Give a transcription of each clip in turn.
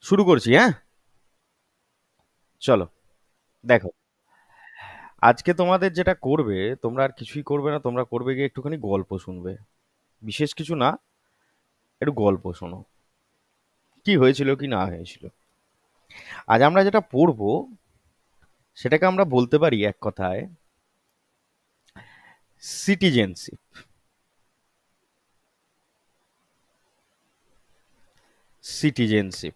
শুরু করছি, হ্যাঁ? চলো, দেখো। আজকে তোমাদের যেটা করবে, তোমরা আর কিছুই করবে না, তোমরা করবে গিয়ে একটুখানি গল্প শুনবে। বিশেষ কিছু না, একটু গল্প শোনো। কি হয়েছিল কি না হয়েছিল। আজ আমরা যেটা পড়বো সেটাকে আমরা বলতে পারি এক কথায় সিটিজেনশিপ। সিটিজেনশিপ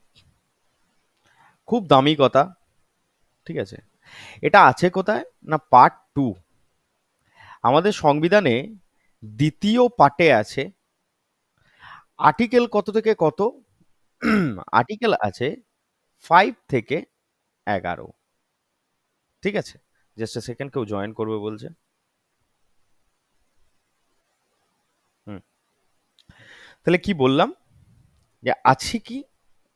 খুব দামি কথা, ঠিক আছে? এটা আছে কোথায় না, পার্ট 2 আমাদের সংবিধানে, দ্বিতীয় পার্টে আছে। আর্টিকেল কত থেকে কত? আর্টিকেল আছে 5 থেকে 11। ঠিক আছে, জাস্ট এ সেকেন্ড, কেউ জয়েন করবে বলছে। হুম, তাহলে কি বললাম, যে আছে কি,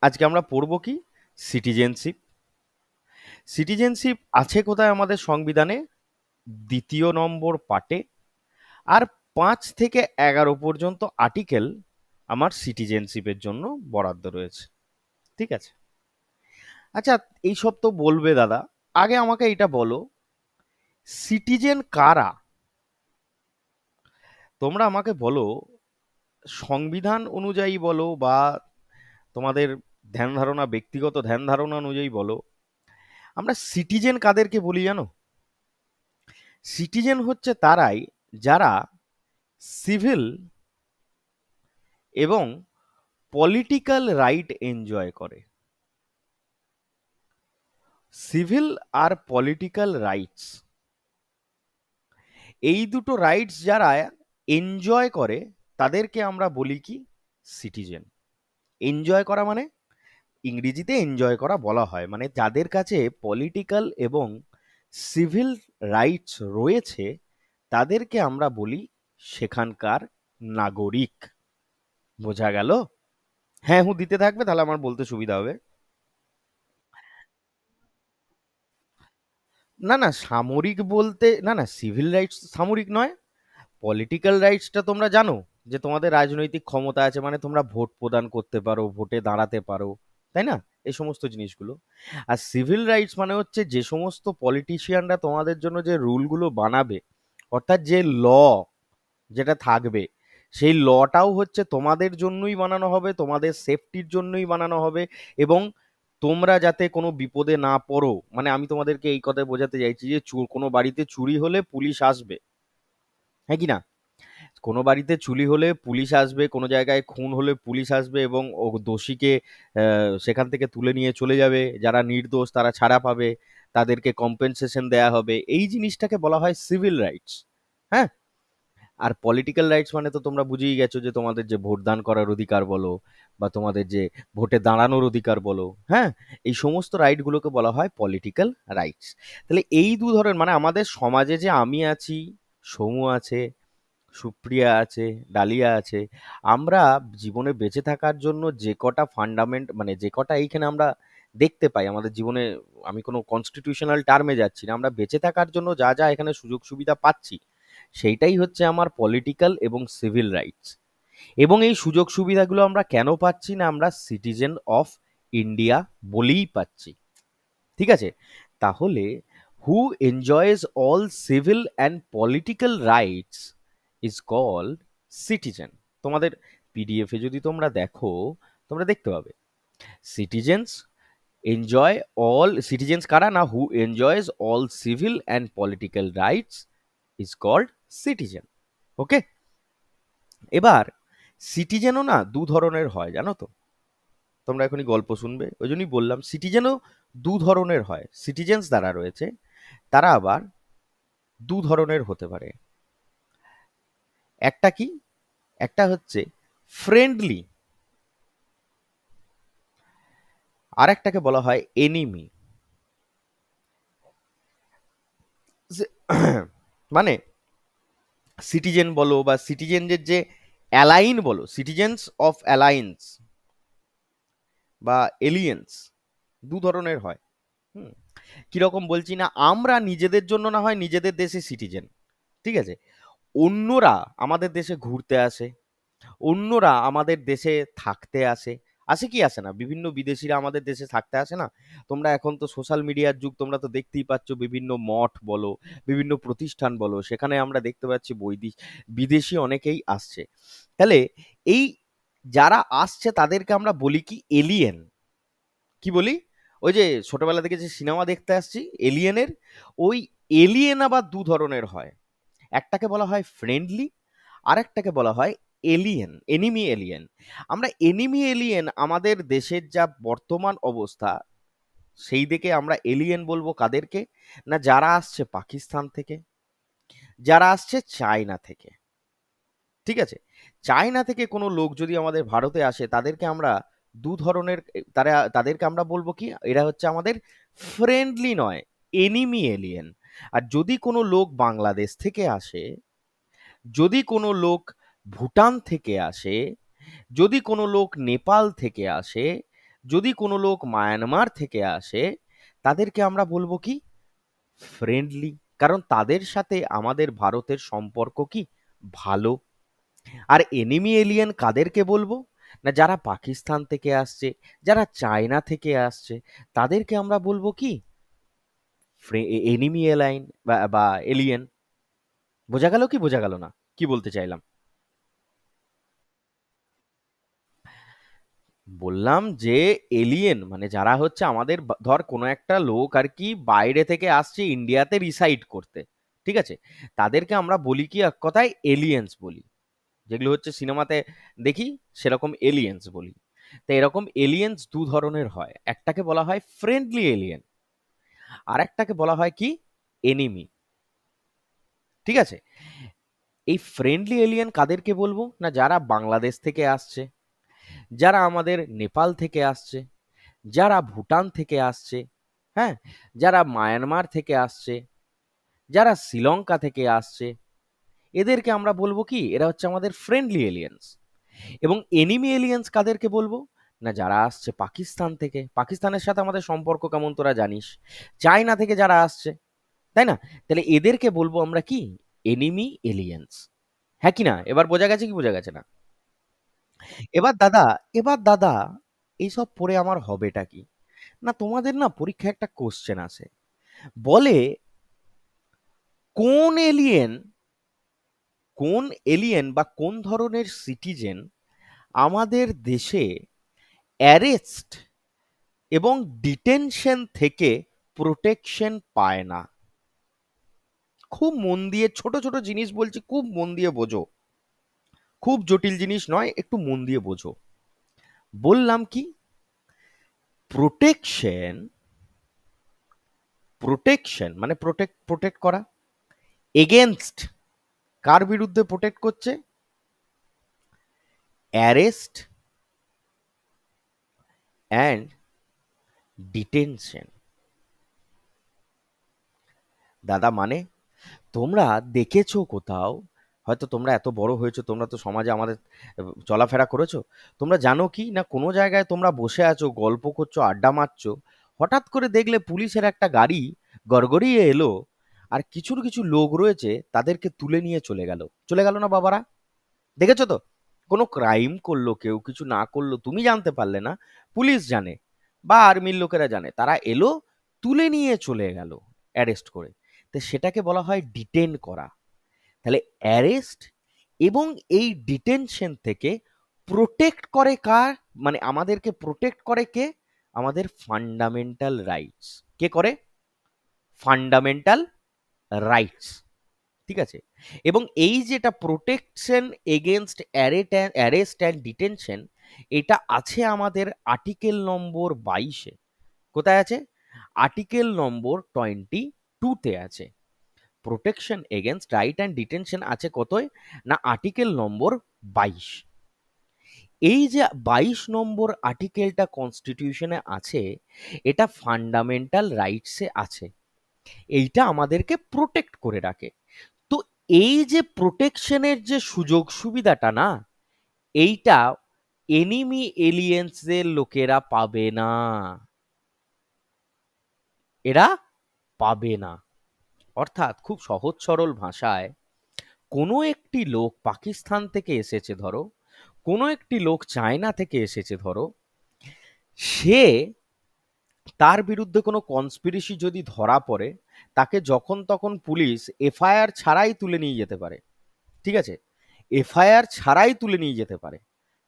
আজকে আমরা পড়বো কি, সিটিজেনশিপ। সিটিজেনশিপ আছে কোথায় আমাদের সংবিধানে? দ্বিতীয় নম্বর পার্টে। আর 5 থেকে 11 পর্যন্ত আর্টিকেল আমার সিটিজেনশিপের জন্য বরাদ্দ রয়েছে। ঠিক আছে, আচ্ছা, এইসব তো বলবে দাদা, আগে আমাকে এটা বলো, সিটিজেন কারা? তোমরা আমাকে বলো, সংবিধান অনুযায়ী বলো বা তোমাদের ধ্যান ধারণা, ব্যক্তিগত ধ্যান ধারণা অনুযায়ী বলো, আমরা সিটিজেন কাদেরকে বলি জানো? সিটিজেন হচ্ছে তারাই যারা সিভিল এবং পলিটিক্যাল রাইট এনজয় করে। সিভিল আর পলিটিক্যাল রাইটস, এই দুটো রাইটস যারা এনজয় করে তাদেরকে আমরা বলি কি, সিটিজেন। এনজয় করা মানে, ইংরেজিতে এনজয় করা বলা হয়, মানে যাদের কাছে পলিটিক্যাল এবং সিভিল রাইটস রয়েছে তাদেরকে আমরা বলি সেখানকার নাগরিক। বোঝা গেল? হ্যাঁ হুঁ দিতে থাকবে, তাহলে আমার বলতে সুবিধা হবে। না না, সামরিক বলতে না না, সিভিল রাইটস সামরিক নয়। পলিটিক্যাল রাইটসটা তোমরা জানো, যে তোমাদের রাজনৈতিক ক্ষমতা আছে, মানে তোমরা ভোট প্রদান করতে পারো, ভোটে দাঁড়াতে পারো, তাই না? এই সমস্ত জিনিসগুলো। আর সিভিল রাইটস মানে হচ্ছে যে সমস্ত পলিটিশিয়ানরা তোমাদের জন্য যে রুলগুলো বানাবে, অর্থাৎ যে ল যেটা থাকবে, সেই লটাও হচ্ছে তোমাদের জন্যই বানানো হবে, তোমাদের সেফটির জন্যই বানানো হবে। এবং তোমরা যাতে কোনো বিপদে না পড়ো, মানে আমি তোমাদেরকে এই কথাই বোঝাতে চাইছি যে কোনো বাড়িতে চুরি হলে পুলিশ আসবে, হ্যাঁ কি না? কোনো বাড়িতে চুরি হলে পুলিশ আসবে, কোনো জায়গায় খুন হলে পুলিশ আসবে এবং ও দোষীকে সেখান থেকে তুলে নিয়ে চলে যাবে, যারা নির্দোষ তারা ছাড়া পাবে, তাদেরকে কম্পেনসেশন দেয়া হবে। এই জিনিসটাকে বলা হয় সিভিল রাইটস। হ্যাঁ, আর পলিটিক্যাল রাইটস মানে তো তোমরা বুঝেই গেছো, যে তোমাদের যে ভোটদান করার অধিকার বলো বা তোমাদের যে ভোটে দাঁড়ানোর অধিকার বলো, হ্যাঁ, এই সমস্ত রাইটগুলোকে বলা হয় পলিটিক্যাল রাইটস। তাহলে এই দু ধরনের, মানে আমাদের সমাজে যে আমি আছি, সমু আছে, সুপ্রিয়া আছে, ডালিয়া আছে, আমরা জীবনে বেঁচে থাকার জন্য যে কটা ফান্ডামেন্ট, মানে যে কটা এইখানে আমরা দেখতে পাই আমাদের জীবনে, আমি কোনো কনস্টিটিউশনাল টার্মে যাচ্ছি না, আমরা বেঁচে থাকার জন্য যা যা এখানে সুযোগ সুবিধা পাচ্ছি, সেইটাই হচ্ছে আমার পলিটিক্যাল এবং সিভিল রাইটস। এবং এই সুযোগ সুবিধাগুলো আমরা কেন পাচ্ছি না, আমরা সিটিজেন অফ ইন্ডিয়া বলেই পাচ্ছি। ঠিক আছে, তাহলে who enjoys all civil and political rights is called citizen. তোমাদের পিডিএফে যদি তোমরা দেখো, তোমরা দেখতে পাবে সিটিজেন্স এনজয় অল, সিটিজেন্স কারা না, who enjoys all civil and political rights is called citizen. Okay, এবার সিটিজেনও না দু ধরনের হয় জানো তো। তোমরা এখনই গল্প শুনবে, ওই জন্যই বললাম সিটিজেনও দু ধরনের হয়। সিটিজেন্স যারা রয়েছে তারা আবার দু ধরনের হতে পারে। একটা কি, একটা হচ্ছে ফ্রেন্ডলি, আর একটাকে বলা হয় এনিমি। মানে সিটিজেন বলো বা সিটিজেনদের যে অ্যালাইন বলো, সিটিজেন্স অফ অ্যালায়েন্স বা এলিয়েন্স, দু ধরনের হয়। হুম, কিরকম বলছি না, আমরা নিজেদের জন্য না হয় নিজেদের দেশে সিটিজেন, ঠিক আছে, অন্যরা আমাদের দেশে ঘুরতে আসে, অন্যরা আমাদের দেশে থাকতে আসে, আসে কি আসে না? বিভিন্ন বিদেশিরা আমাদের দেশে থাকতে আসে না? তোমরা এখন তো সোশ্যাল মিডিয়ার যুগ, তোমরা তো দেখতেই পাচ্ছ বিভিন্ন মঠ বলো, বিভিন্ন প্রতিষ্ঠান বলো, সেখানে আমরা দেখতে পাচ্ছি বিদেশি অনেকেই আসছে। তাহলে এই যারা আসছে তাদেরকে আমরা বলি কি এলিয়েন। কি বলি? ওই যে ছোটবেলা থেকে যে সিনেমা দেখতে আসছি এলিয়েনের, ওই এলিয়েন আবার দু ধরনের হয়। একটাকে বলা হয় ফ্রেন্ডলি, আরেকটাকে বলা হয় এলিয়েন, এনিমি এলিয়েন। আমরা এনিমি এলিয়েন আমাদের দেশের যা বর্তমান অবস্থা, সেই দিকে আমরা এলিয়েন বলবো কাদেরকে? না, যারা আসছে পাকিস্তান থেকে, যারা আসছে চায়না থেকে। ঠিক আছে? চায়না থেকে কোনো লোক যদি আমাদের ভারতে আসে, তাদেরকে আমরা দু ধরনের, তাদেরকে আমরা বলবো কি, এরা হচ্ছে আমাদের ফ্রেন্ডলি নয়, এনিমি এলিয়েন। আর যদি কোনো লোক বাংলাদেশ থেকে আসে, যদি কোনো লোক ভুটান থেকে আসে, যদি কোনো লোক নেপাল থেকে আসে, যদি কোনো লোক মায়ানমার থেকে আসে, তাদেরকে আমরা বলবো কি, ফ্রেন্ডলি। কারণ তাদের সাথে আমাদের ভারতের সম্পর্ক কি, ভালো। আর এনিমি এলিয়েন কাদেরকে বলবো? না, যারা পাকিস্তান থেকে আসছে, যারা চায়না থেকে আসছে, তাদেরকে আমরা বলবো কি, এনিমি এলাইন বা এলিয়েন। বোঝা গেল কি বোঝা গেল না, কি বলতে চাইলাম? বললাম যে এলিয়েন মানে যারা হচ্ছে আমাদের ধর কোনো একটা লোক আর কি বাইরে থেকে আসছে ইন্ডিয়াতে রিসাইড করতে, ঠিক আছে, তাদেরকে আমরা বলি কি এক কথায় এলিয়েন্স বলি। যেগুলো হচ্ছে সিনেমাতে দেখি সেরকম এলিয়েন্স বলি। তো এরকম এলিয়েন্স দু ধরনের হয়, একটাকে বলা হয় ফ্রেন্ডলি এলিয়েন, আর একটাকে বলা হয় কি, এনিমি। ঠিক আছে? এই ফ্রেন্ডলি এলিয়েন কাদেরকে বলবো? না, যারা বাংলাদেশ থেকে আসছে, যারা আমাদের নেপাল থেকে আসছে, যারা ভুটান থেকে আসছে, হ্যাঁ, যারা মায়ানমার থেকে আসছে, যারা শ্রীলঙ্কা থেকে আসছে, এদেরকে আমরা বলবো কি, এরা হচ্ছে আমাদের ফ্রেন্ডলি এলিয়েন্স। এবং এনিমি এলিয়েন্স কাদেরকে বলবো? না, যারা আসছে পাকিস্তান থেকে, পাকিস্তানের সাথে আমাদের সম্পর্ক কেমন তোরা জানিস, চায়না থেকে যারা আসছে, তাই না? তাহলে এদেরকে বলবো আমরা কি, এনিমি এলিয়েন্স। হ্যাঁ কি না? এবার বোঝা গেছে কি বোঝা গেছে না? এবার দাদা, এবার দাদা, এইসব পড়ে আমার হবেটা কি? না, তোমাদের না পরীক্ষায় একটা কোশ্চেন আসে, বলে কোন এলিয়েন, কোন এলিয়েন বা কোন ধরনের সিটিজেন আমাদের দেশে অ্যারেস্ট এবং ডিটেনশন থেকে প্রোটেকশন পায় না। খুব মন দিয়ে, ছোট ছোট জিনিস বলছি, খুব মন দিয়ে বোঝো, খুব জটিল জিনিস নয়, একটু মন দিয়ে বোঝো। বললাম কি, প্রোটেকশন, প্রোটেকশন মানে প্রোটেক্ট, প্রোটেক্ট করা, এগেনস্ট, কার বিরুদ্ধে প্রোটেক্ট করছে? Arrest and detention. দাদা মানে, তোমরা দেখেছো কোথাও, হয়তো তোমরা এত বড় হয়েছো, তোমরা তো সমাজে আমাদের চলাফেরা করেছো, তোমরা জানো কি না, কোনো জায়গায় তোমরা বসে আছো, গল্প করছো, আড্ডা মারছো, হঠাৎ করে দেখলে পুলিশের একটা গাড়ি গড়গড়িয়ে এলো, আর কিছু কিছু লোক রয়েছে তাদেরকে তুলে নিয়ে চলে গেল, চলে গেল না বাবারা? দেখেছো তো? কোনো ক্রাইম করলো কেউ, কিছু না করলো, তুমি জানতে পারলে না, পুলিশ জানে বা আর্মির লোকেরা জানে, তারা এলো, তুলে নিয়ে চলে গেল অ্যারেস্ট করে। তো সেটাকে বলা হয় ডিটেন করা। তাহলে অ্যারেস্ট এবং এই ডিটেনশন থেকে প্রোটেক্ট করে কার? মানে আমাদেরকে প্রোটেক্ট করে কে? আমাদের ফান্ডামেন্টাল রাইটস। কে করে? Fundamental rights. ঠিক আছে? এবং এই যেটা protection against arrest and detention, এটা আছে আমাদের আর্টিকেল নম্বর 22-এ। কোথায় আছে? আর্টিকেল নম্বর 22-তে আছে। Protection against right and detention আছে কতই? না, আর্টিকেল নম্বর 22। এই যে 22 নম্বর আর্টিকেলটা কনস্টিটিউশনে আছে, এটা ফান্ডামেন্টাল রাইটসে আছে, এইটা আমাদেরকে প্রোটেক্ট করে রাখে। তো এই যে প্রোটেকশনের যে সুযোগ সুবিধাটা না, এইটা এনিমি এলিয়েন্সদের লোকেরা পাবে না, এরা পাবে না। অর্থাৎ খুব সহজ সরল ভাষায়, কোনো একটি লোক পাকিস্তান থেকে এসেছে ধরো, কোনো একটি লোক চায়না থেকে এসেছে ধরো, সে তার বিরুদ্ধে কোনো কনস্পিরেসি যদি ধরা পড়ে, তাকে যখন তখন পুলিশ এফআইআর ছাড়াই তুলে নিয়ে যেতে পারে। ঠিক আছে? এফআইআর ছাড়াই তুলে নিয়ে যেতে পারে।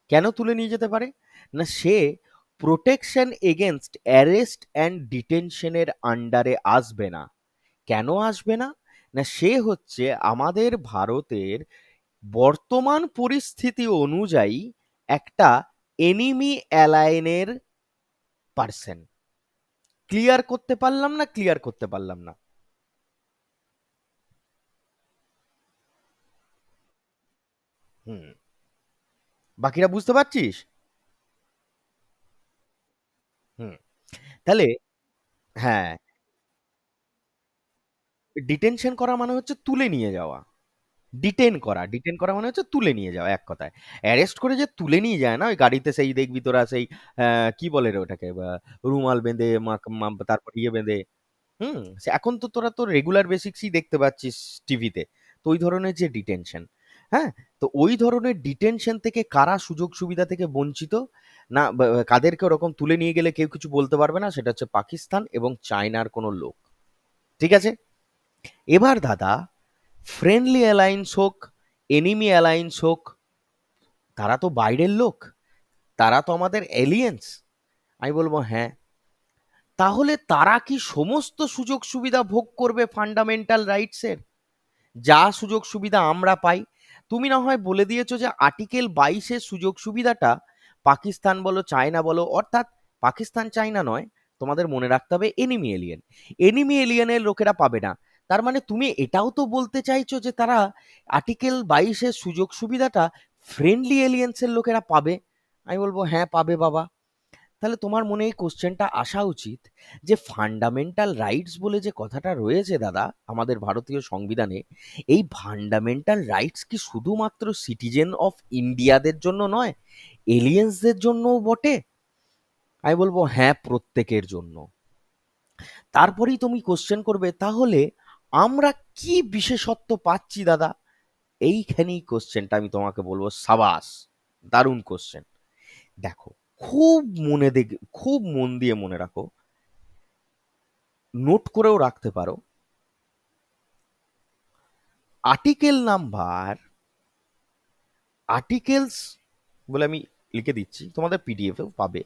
কেন তুলে নিয়ে যেতে পারে? না, সে প্রোটেকশন এগেনস্ট অ্যারেস্ট অ্যান্ড ডিটেনশনের আন্ডারে আসবে না। কেন আসবে না? না, সে হচ্ছে আমাদের ভারতের বর্তমান পরিস্থিতি অনুযায়ী একটা এনিমি অ্যালাইনের পার্সন। ক্লিয়ার করতে পারলাম না? ক্লিয়ার করতে পারলাম না? হুম। বাকিরা বুঝতে পারছিস? হুম। তাহলে হ্যাঁ, ডিটেনশন করা মানে হচ্ছে তুলে নিয়ে যাওয়া। ডিটেন করা মানে হচ্ছে তুলে নিয়ে যাওয়া, এক কথায়। অ্যারেস্ট করে যে তুলে নিয়ে যায় না, ওই গাড়িতে সেই দেখবি তোরা সেই কি বলে রে ওটাকে, রুমাল বেঁধে তারপর ইয়ে বেঁধে। হুম, এখন তো তোরা তো রেগুলার বেসিক্সই দেখতে পাচ্ছিস টিভিতে। তো ওই ধরনের যে ডিটেনশন, হ্যাঁ, তো ওই ধরনের ডিটেনশন থেকে কারা সুযোগ সুবিধা থেকে বঞ্চিত? না, কাদেরকে ওরকম তুলে নিয়ে গেলে কেউ কিছু বলতে পারবে না, সেটা হচ্ছে পাকিস্তান এবং চায়নার কোনো লোক। ঠিক আছে? এবার দাদা, ফ্রেন্ডলি অ্যালায়েন্স হোক, এনিমি অ্যালায়েন্স হোক, তারা তো বাইরের লোক, তারা তো আমাদের এলিয়েন্স। আমি বলবো হ্যাঁ। তাহলে তারা কি সমস্ত সুযোগ সুবিধা ভোগ করবে ফান্ডামেন্টাল রাইটসের, যা সুযোগ সুবিধা আমরা পাই? তুমি না হয় বলে দিয়েছো যে আর্টিকেল 22-এর সুযোগ সুবিধাটা পাকিস্তান বলো চায়না বলো, অর্থাৎ পাকিস্তান চায়না নয়, তোমাদের মনে রাখতে হবে এনিমি এলিয়েন, এনিমি এলিয়েনের লোকেরা পাবে না। তার মানে তুমি এটাও তো বলতে চাইছো যে তারা আর্টিকেল 22-এর সুযোগ সুবিধাটা ফ্রেন্ডলি এলিয়েন্সের লোকেরা পাবে? আমি বলবো হ্যাঁ, পাবে বাবা। তাহলে তোমার মনে এই কোশ্চেনটা আসা উচিত যে ফান্ডামেন্টাল রাইটস বলে যে কথাটা রয়েছে দাদা আমাদের ভারতীয় সংবিধানে, এই ফান্ডামেন্টাল রাইটস কি শুধুমাত্র সিটিজেন অফ ইন্ডিয়াদের জন্য নয়, এলিয়েন্সদের জন্যও বটে? আমি বলবো হ্যাঁ, প্রত্যেকের জন্য। তারপরেই তুমি কোশ্চেন করবে তাহলে আমরা কি বিশেষত্ব পাচ্ছি দাদা? এইখানেই কোশ্চেনটা আমি তোমাকে বলবো সাবাস, দারুণ কোশ্চেন। দেখো, খুব খুব মন দিয়ে মনে রাখো, নোট করেও রাখতে পারো। আর্টিকেল নাম্বার, আর্টিকেলস বলে আমি লিখে দিচ্ছি, তোমাদের পিডিএফেও পাবে।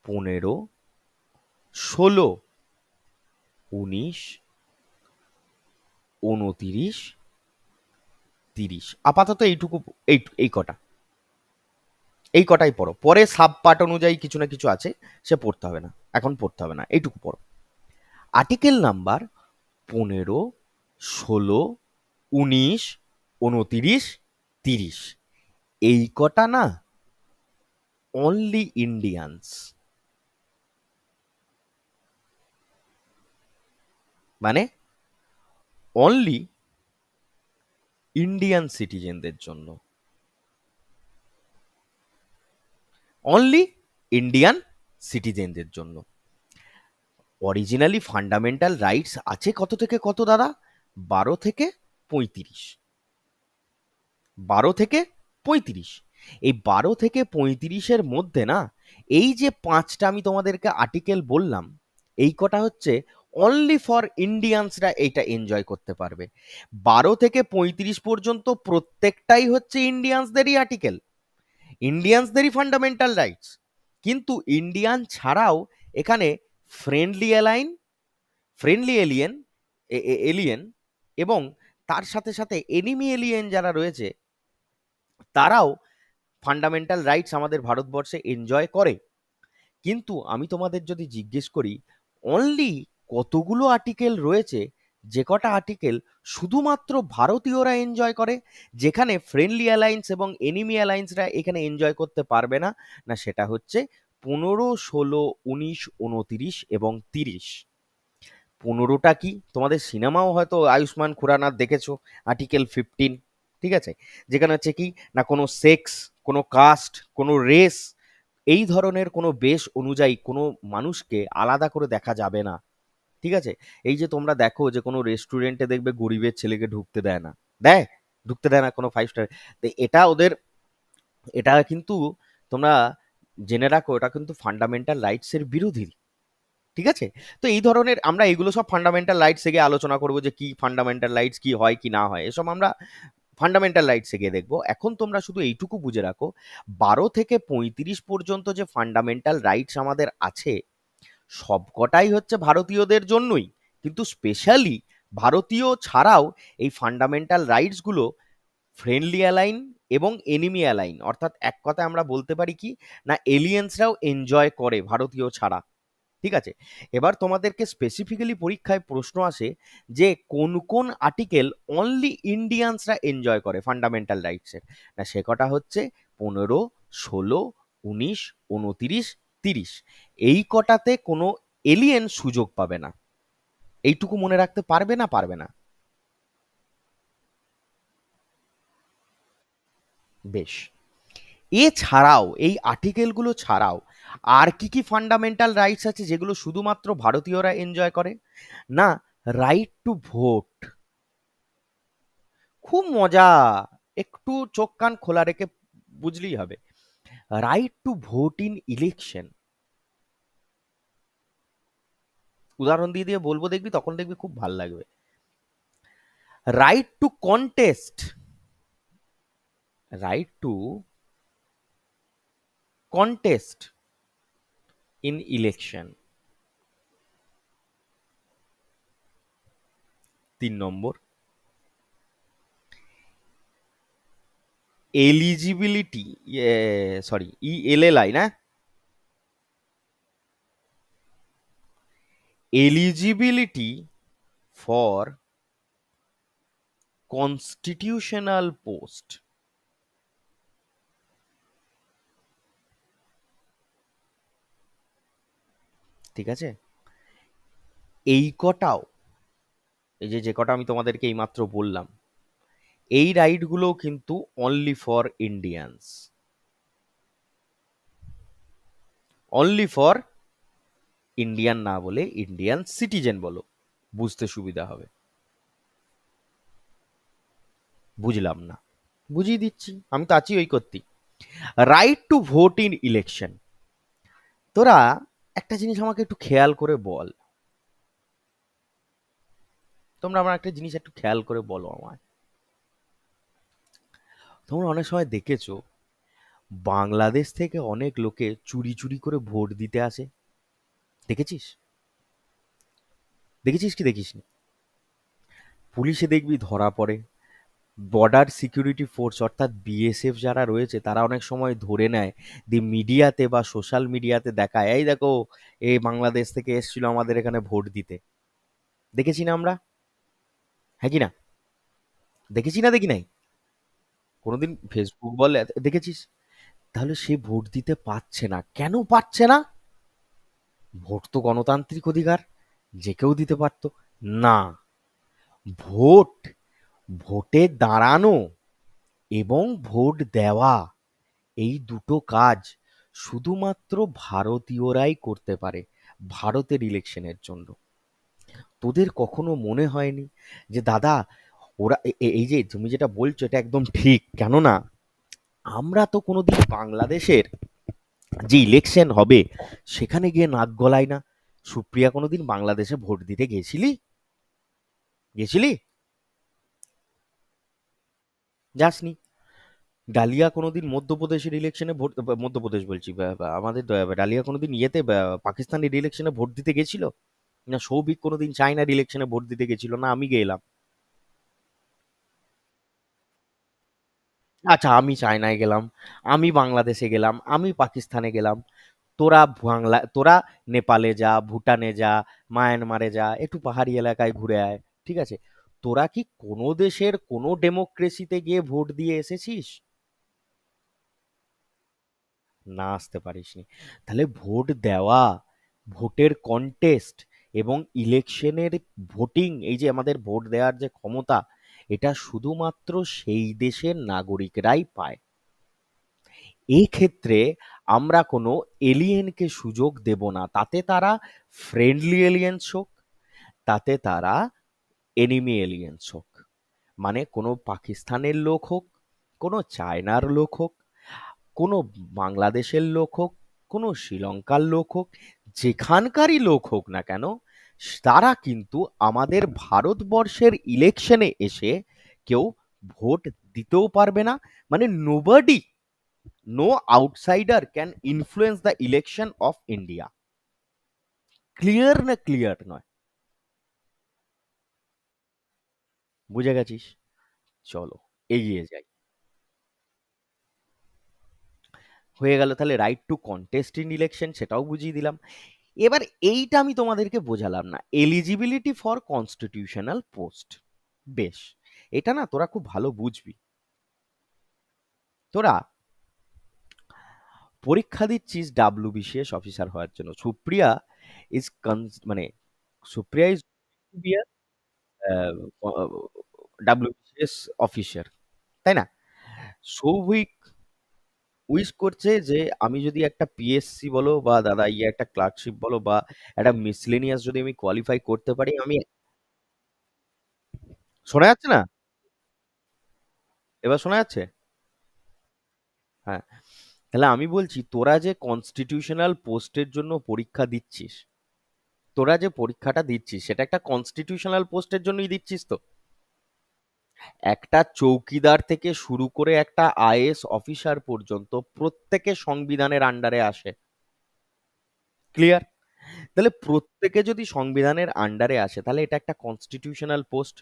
15, 16, 19, 29, 30, আপাতত এইটুকু, এই কটা, এই কটাই পড়ো। পরে সাব পার্ট অনুযায়ী কিছু না কিছু আছে, সে পড়তে হবে না, এখন পড়তে হবে না, এইটুকু পড়ো। আর্টিকেল নাম্বার 15, 16, 19, 29, 30, এই কটা না অনলি ইন্ডিয়ান্স, মানে অনলি ইন্ডিয়ান সিটিজেনদের জন্য, অনলি ইন্ডিয়ান সিটিজেনদের জন্য। অরিজিনালি ফান্ডামেন্টাল রাইটস আছে কত থেকে কত দাদা? 12 থেকে 35। 12 থেকে 35। এই 12 থেকে 35-এর মধ্যে না, এই যে পাঁচটা আমি তোমাদেরকে আর্টিকেল বললাম, এই কটা হচ্ছে অনলি ফর ইন্ডিয়ানসরা এইটা এনজয় করতে পারবে। 12 থেকে 35 পর্যন্ত প্রত্যেকটাই হচ্ছে ইন্ডিয়ানসদেরই আর্টিকেল, ইন্ডিয়ানসদেরই ফান্ডামেন্টাল রাইটস। কিন্তু ইন্ডিয়ান ছাড়াও এখানে friendly align, friendly alien, alien এবং তার সাথে সাথে এনিমি এলিয়েন যারা রয়েছে, তারাও ফান্ডামেন্টাল রাইটস আমাদের ভারতবর্ষে এনজয় করে। কিন্তু আমি তোমাদের যদি জিজ্ঞেস করি অনলি কতগুলো আর্টিকেল রয়েছে, যে কটা আর্টিকেল শুধুমাত্র ভারতীয়রা এনজয় করে, যেখানে ফ্রেন্ডলি অ্যালায়েন্স এবং এনিমি অ্যালায়েন্সরা এখানে এনজয় করতে পারবে না, না সেটা হচ্ছে 15, 16, 19, 29 এবং 30। 15টা কি, তোমাদের সিনেমাও হয়তো আয়ুষ্মান খুরানার দেখেছো, আর্টিকেল 15। ঠিক আছে? যেখানে হচ্ছে কি না, কোনো সেক্স, কোনো কাস্ট, কোনো রেস, এই ধরনের কোনো বেশ অনুযায়ী কোনো মানুষকে আলাদা করে দেখা যাবে না। ঠিক আছে? এই যে তোমরা দেখো যে কোনো রেস্টুরেন্টে দেখবে গরিবের ছেলেকে ঢুকতে দেয় না, দেয়? ঢুকতে দেয় না কোনো 5 স্টার। এটা ওদের, এটা কিন্তু তোমরা জেনে রাখো এটা কিন্তু ফান্ডামেন্টাল রাইটস এর বিরোধী। ঠিক আছে? তো এই ধরনের আমরা এগুলো সব ফান্ডামেন্টাল রাইটস থেকে আলোচনা করবো যে কি ফান্ডামেন্টাল রাইটস কি হয় কি না হয়, এসব আমরা ফান্ডামেন্টাল রাইটসে গিয়ে দেখবো। এখন তোমরা শুধু এইটুকু বুঝে রাখো, 12 থেকে 35 পর্যন্ত যে ফান্ডামেন্টাল রাইটস আমাদের আছে সবকটাই হচ্ছে ভারতীয়দের জন্যই, কিন্তু স্পেশালি ভারতীয় ছাড়াও এই ফান্ডামেন্টাল রাইটসগুলো ফ্রেন্ডলি অ্যালাইন এবং এনিমি অ্যালাইন, অর্থাৎ এক কথায় আমরা বলতে পারি কি না, এলিয়েন্সরাও এনজয় করে ভারতীয় ছাড়া। ঠিক আছে? এবার তোমাদেরকে স্পেসিফিক্যালি পরীক্ষায় প্রশ্ন আসে যে কোন কোন আর্টিকেল অনলি ইন্ডিয়ানসরা এনজয় করে ফান্ডামেন্টাল রাইটসের। না, সে কটা হচ্ছে 15, 16, 19, 29, 30। এই কটাতে কোনো এলিয়েন সুযোগ পাবে না। এইটুকু মনে রাখতে পারবে না পারবে না? বেশ। এছাড়াও এই আর্টিকেলগুলো ছাড়াও আর কি কি ফান্ডামেন্টাল রাইটস আছে যেগুলো শুধুমাত্র ভারতীয়রা এনজয় করে? না, রাইট টু ভোট। খুব মজা, একটু চোখ কান খোলা রেখে বুঝলেই হবে। Right to vote in election, উদাহরণ দিয়ে দিয়ে বলবো দেখবি, তখন দেখবি খুব ভাল লাগবে। Right to contest, right to contest in election. 3 number, eligibility, sorry ELLI না, এলিজিবিলিটি ফর কনস্টিটিউশনাল পোস্ট। ঠিক আছে? এই কটাও, এই যে যে কটা আমি তোমাদেরকে এইমাত্র বললাম, এই রাইটগুলোও কিন্তু only for Indians, only for Indian না বলে ইন্ডিয়ান সিটিজেন বলো, বুঝতে সুবিধা হবে। বুঝলাম না, বুঝিয়ে দিচ্ছি, আমি তো আছি ওই করতে। Right to vote in election, তোরা একটা জিনিস আমাকে একটু খেয়াল করে বল, তোমরা আমার একটা জিনিস একটু খেয়াল করে বলো আমায়। তোমরা অনেক সময় দেখেছো বাংলাদেশ থেকে অনেক লোকে চুরি চুরি করে ভোট দিতে আসে, দেখেছিস? দেখেছিস কি দেখিসনি? পুলিশে দেখবি ধরা পড়ে, বর্ডার সিকিউরিটি ফোর্স অর্থাৎ BSF যারা রয়েছে তারা অনেক সময় ধরে নেয়, দি মিডিয়াতে বা সোশ্যাল মিডিয়াতে দেখায়, এই দেখো এই বাংলাদেশ থেকে এসেছিল আমাদের এখানে ভোট দিতে। দেখেছি না আমরা? হ্যাঁ কি না? দেখেছি না দেখি নাই? কোনোদিন ফেসবুক বলে দেখেছিস? তাহলে সে ভোট দিতে পারছে না, কেন পারছে না? ভোট তো গণতান্ত্রিক অধিকার, যে কেউ দিতে পারতো। না, ভোট, ভোটে দাঁড়ানো এবং ভোট দেওয়া, এই দুটো কাজ শুধুমাত্র ভারতীয়রাই করতে পারে ভারতের ইলেকশনের জন্য। তোদের কখনো মনে হয়নি যে দাদা ওরা এই যে তুমি যেটা বলছো এটা একদম ঠিক, কেননা আমরা তো কোনোদিন বাংলাদেশের যে ইলেকশন হবে সেখানে গিয়ে নাক গলাই না। সুপ্রিয়া কোনোদিন বাংলাদেশে ভোট দিতে গেছিলি? গেছিলি? যাসনি। ডালিয়া কোনোদিন মধ্যপ্রদেশের ইলেকশনে ভোট, মধ্যপ্রদেশ বলছি, আমাদের ডালিয়া কোনোদিন ইয়েতে পাকিস্তানের ইলেকশনে ভোট দিতে গেছিল? না সৌভিক কোনোদিন চায়নার ইলেকশনে ভোট দিতে গেছিল? না আমি গেলাম। আচ্ছা আমি চায়নায় গেলাম, আমি বাংলাদেশে গেলাম, আমি পাকিস্তানে গেলাম, তোরা নেপালে যা, ভুটানে যা, মায়ানমারে যা, একটু পাহাড়ি এলাকায় ঘুরে আয়। ঠিক আছে? তোরা কি কোনো দেশের কোনো ডেমোক্রেসিতে গিয়ে ভোট দিয়ে এসেছিস? না, আসতে পারিসনি। তাহলে ভোট দেওয়া, ভোটের কন্টেস্ট এবং ইলেকশনের ভোটিং, এই যে আমাদের ভোট দেওয়ার যে ক্ষমতা, এটা শুধুমাত্র সেই দেশের নাগরিকরাই পায়। এই ক্ষেত্রে আমরা কোনো এলিয়েনকে সুযোগ দেব না, তাতে তারা ফ্রেন্ডলি এলিয়েন্স হোক, তাতে তারা এনিমি এলিয়েন্স হোক, মানে কোনো পাকিস্তানের লোক হোক, কোনো চায়নার লোক হোক, কোনো বাংলাদেশের লোক হোক, কোনো শ্রীলঙ্কার লোক হোক, যেখানকারই লোক হোক না কেন, তারা কিন্তু আমাদের ভারতবর্ষের ইলেকশনে এসে কেউ ভোট দিতেও পারবে না। মানে nobody, no outsider can influence the election of India. Clear না ক্লিয়ার নয়? বুঝে গেছিস? চলো এগিয়ে যাই। হয়ে গেল তাহলে right to contest in election, সেটাও বুঝিয়ে দিলাম। এবার এইটা আমি তোমাদেরকে বোঝালাম না, এলিজিবিলিটি ফর কনস্টিটিউশনাল পোস্ট। বেশ, এটা না তোরা খুব ভালো বুঝবি। তোরা পরীক্ষা দিচ্ছিস ডাব্লিউবিসিএস অফিসার হওয়ার জন্য। সুপ্রিয়া ইজ মানে সুপ্রিয়া ইজ ডাব্লিউবিসিএস অফিসার, তাই না? সৌভিক উইশ করছে যে আমি যদি একটা পিএসসি বলো বা দাদা ইয়ে একটা ক্লার্কশিপ বলো বা একটা মিসলেনিয়াস যদি আমি কোয়ালিফাই করতে পারি, আমি। শোনা যাচ্ছে না? এবার শোনা যাচ্ছে? হ্যাঁ। তাহলে আমি বলছি, তোরা যে কনস্টিটিউশনাল পোস্টের জন্য পরীক্ষা দিচ্ছিস, তোরা যে পরীক্ষাটা দিচ্ছিস সেটা একটা কনস্টিটিউশনাল পোস্টের জন্যই দিচ্ছিস তো। একটা চৌকিদার থেকে শুরু করে একটা আইএএস অফিসার পর্যন্ত প্রত্যেকে সংবিধানের আন্ডারে আসে। ক্লিয়ার? তাহলে প্রত্যেকে যদি সংবিধানের আন্ডারে আসে তাহলে এটা একটা কনস্টিটিউশনাল পোস্ট।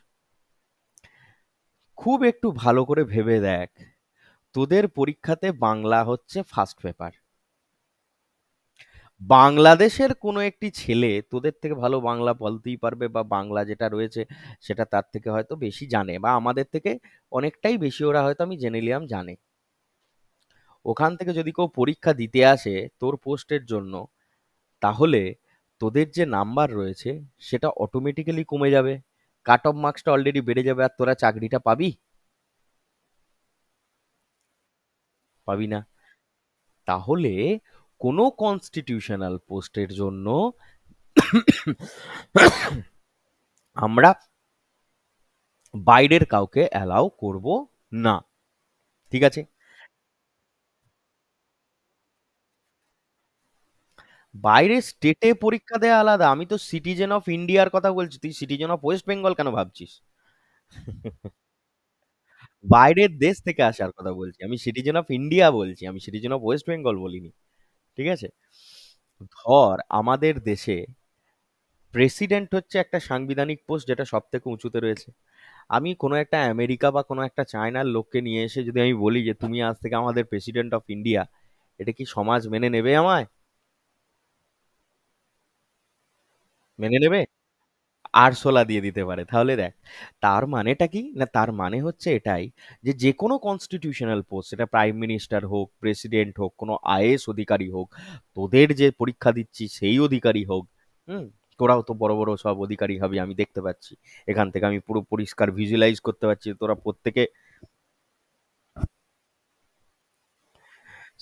খুব একটু ভালো করে ভেবে দেখ, তোদের পরীক্ষাতে বাংলা হচ্ছে ফার্স্ট পেপার। বাংলাদেশের কোনো একটি ছেলে তোদের থেকে ভালো বাংলা বলতেই পারবে, বা বাংলা যেটা রয়েছে সেটা তার থেকে হয়তো বেশি জানে, বা আমাদের থেকে অনেকটাই বেশি ওরা হয়তো আমি জেনে নিলাম জানে। ওখান থেকে যদি কেউ পরীক্ষা দিতে আসে তোর পোস্টের জন্য, তাহলে তোদের যে নাম্বার রয়েছে সেটা অটোমেটিক্যালি কমে যাবে, কাট অফ মার্কসটা অলরেডি বেড়ে যাবে, আর তোরা চাকরিটা পাবি? পাবি না। তাহলে কোনো কনস্টিটিউশনাল পোস্টের জন্য আমরা বাইরের কাউকে অ্যালাউ করব না। ঠিক আছে? বাইরে স্টেটে পরীক্ষা দেওয়া আলাদা। আমি তো সিটিজেন অফ ইন্ডিয়ার কথা বলছি, তুই সিটিজেন অফ ওয়েস্ট বেঙ্গল কেন ভাবছিস? বাইরের দেশ থেকে আসার কথা বলছি, আমি সিটিজেন অফ ইন্ডিয়া বলছি, আমি সিটিজেন অফ ওয়েস্ট বেঙ্গল বলিনি। ঠিক আছে? ধর আমাদের দেশে প্রেসিডেন্ট হচ্ছে একটা সাংবিধানিক পোস্ট যেটা সব থেকে উঁচুতে রয়েছে। আমি কোনো একটা আমেরিকা বা কোনো একটা চায়নার লোককে নিয়ে এসে যদি আমি বলি যে তুমি আজ থেকে আমাদের প্রেসিডেন্ট অফ ইন্ডিয়া, এটা কি সমাজ মেনে নেবে আমায়? মেনে নেবে? আরশোলা দিয়ে দিতে পারে। তাহলে দেখ, তার মানেটা কি না, তার মানে হচ্ছে এটাই যে যে কোনো কনস্টিটিউশনাল পোস্ট, সেটা প্রাইম মিনিস্টার হোক, প্রেসিডেন্ট হোক, কোনো আইএএস অধিকারী হোক, তোদের যে পরীক্ষা দিচ্ছি সেই অধিকারী হোক, হুম, তোরাও তো বড় বড় সব অধিকারী হবি আমি দেখতে পাচ্ছি। এখান থেকে আমি পুরো পরিষ্কার ভিজুয়ালাইজ করতে পারছি তোরা প্রত্যেকে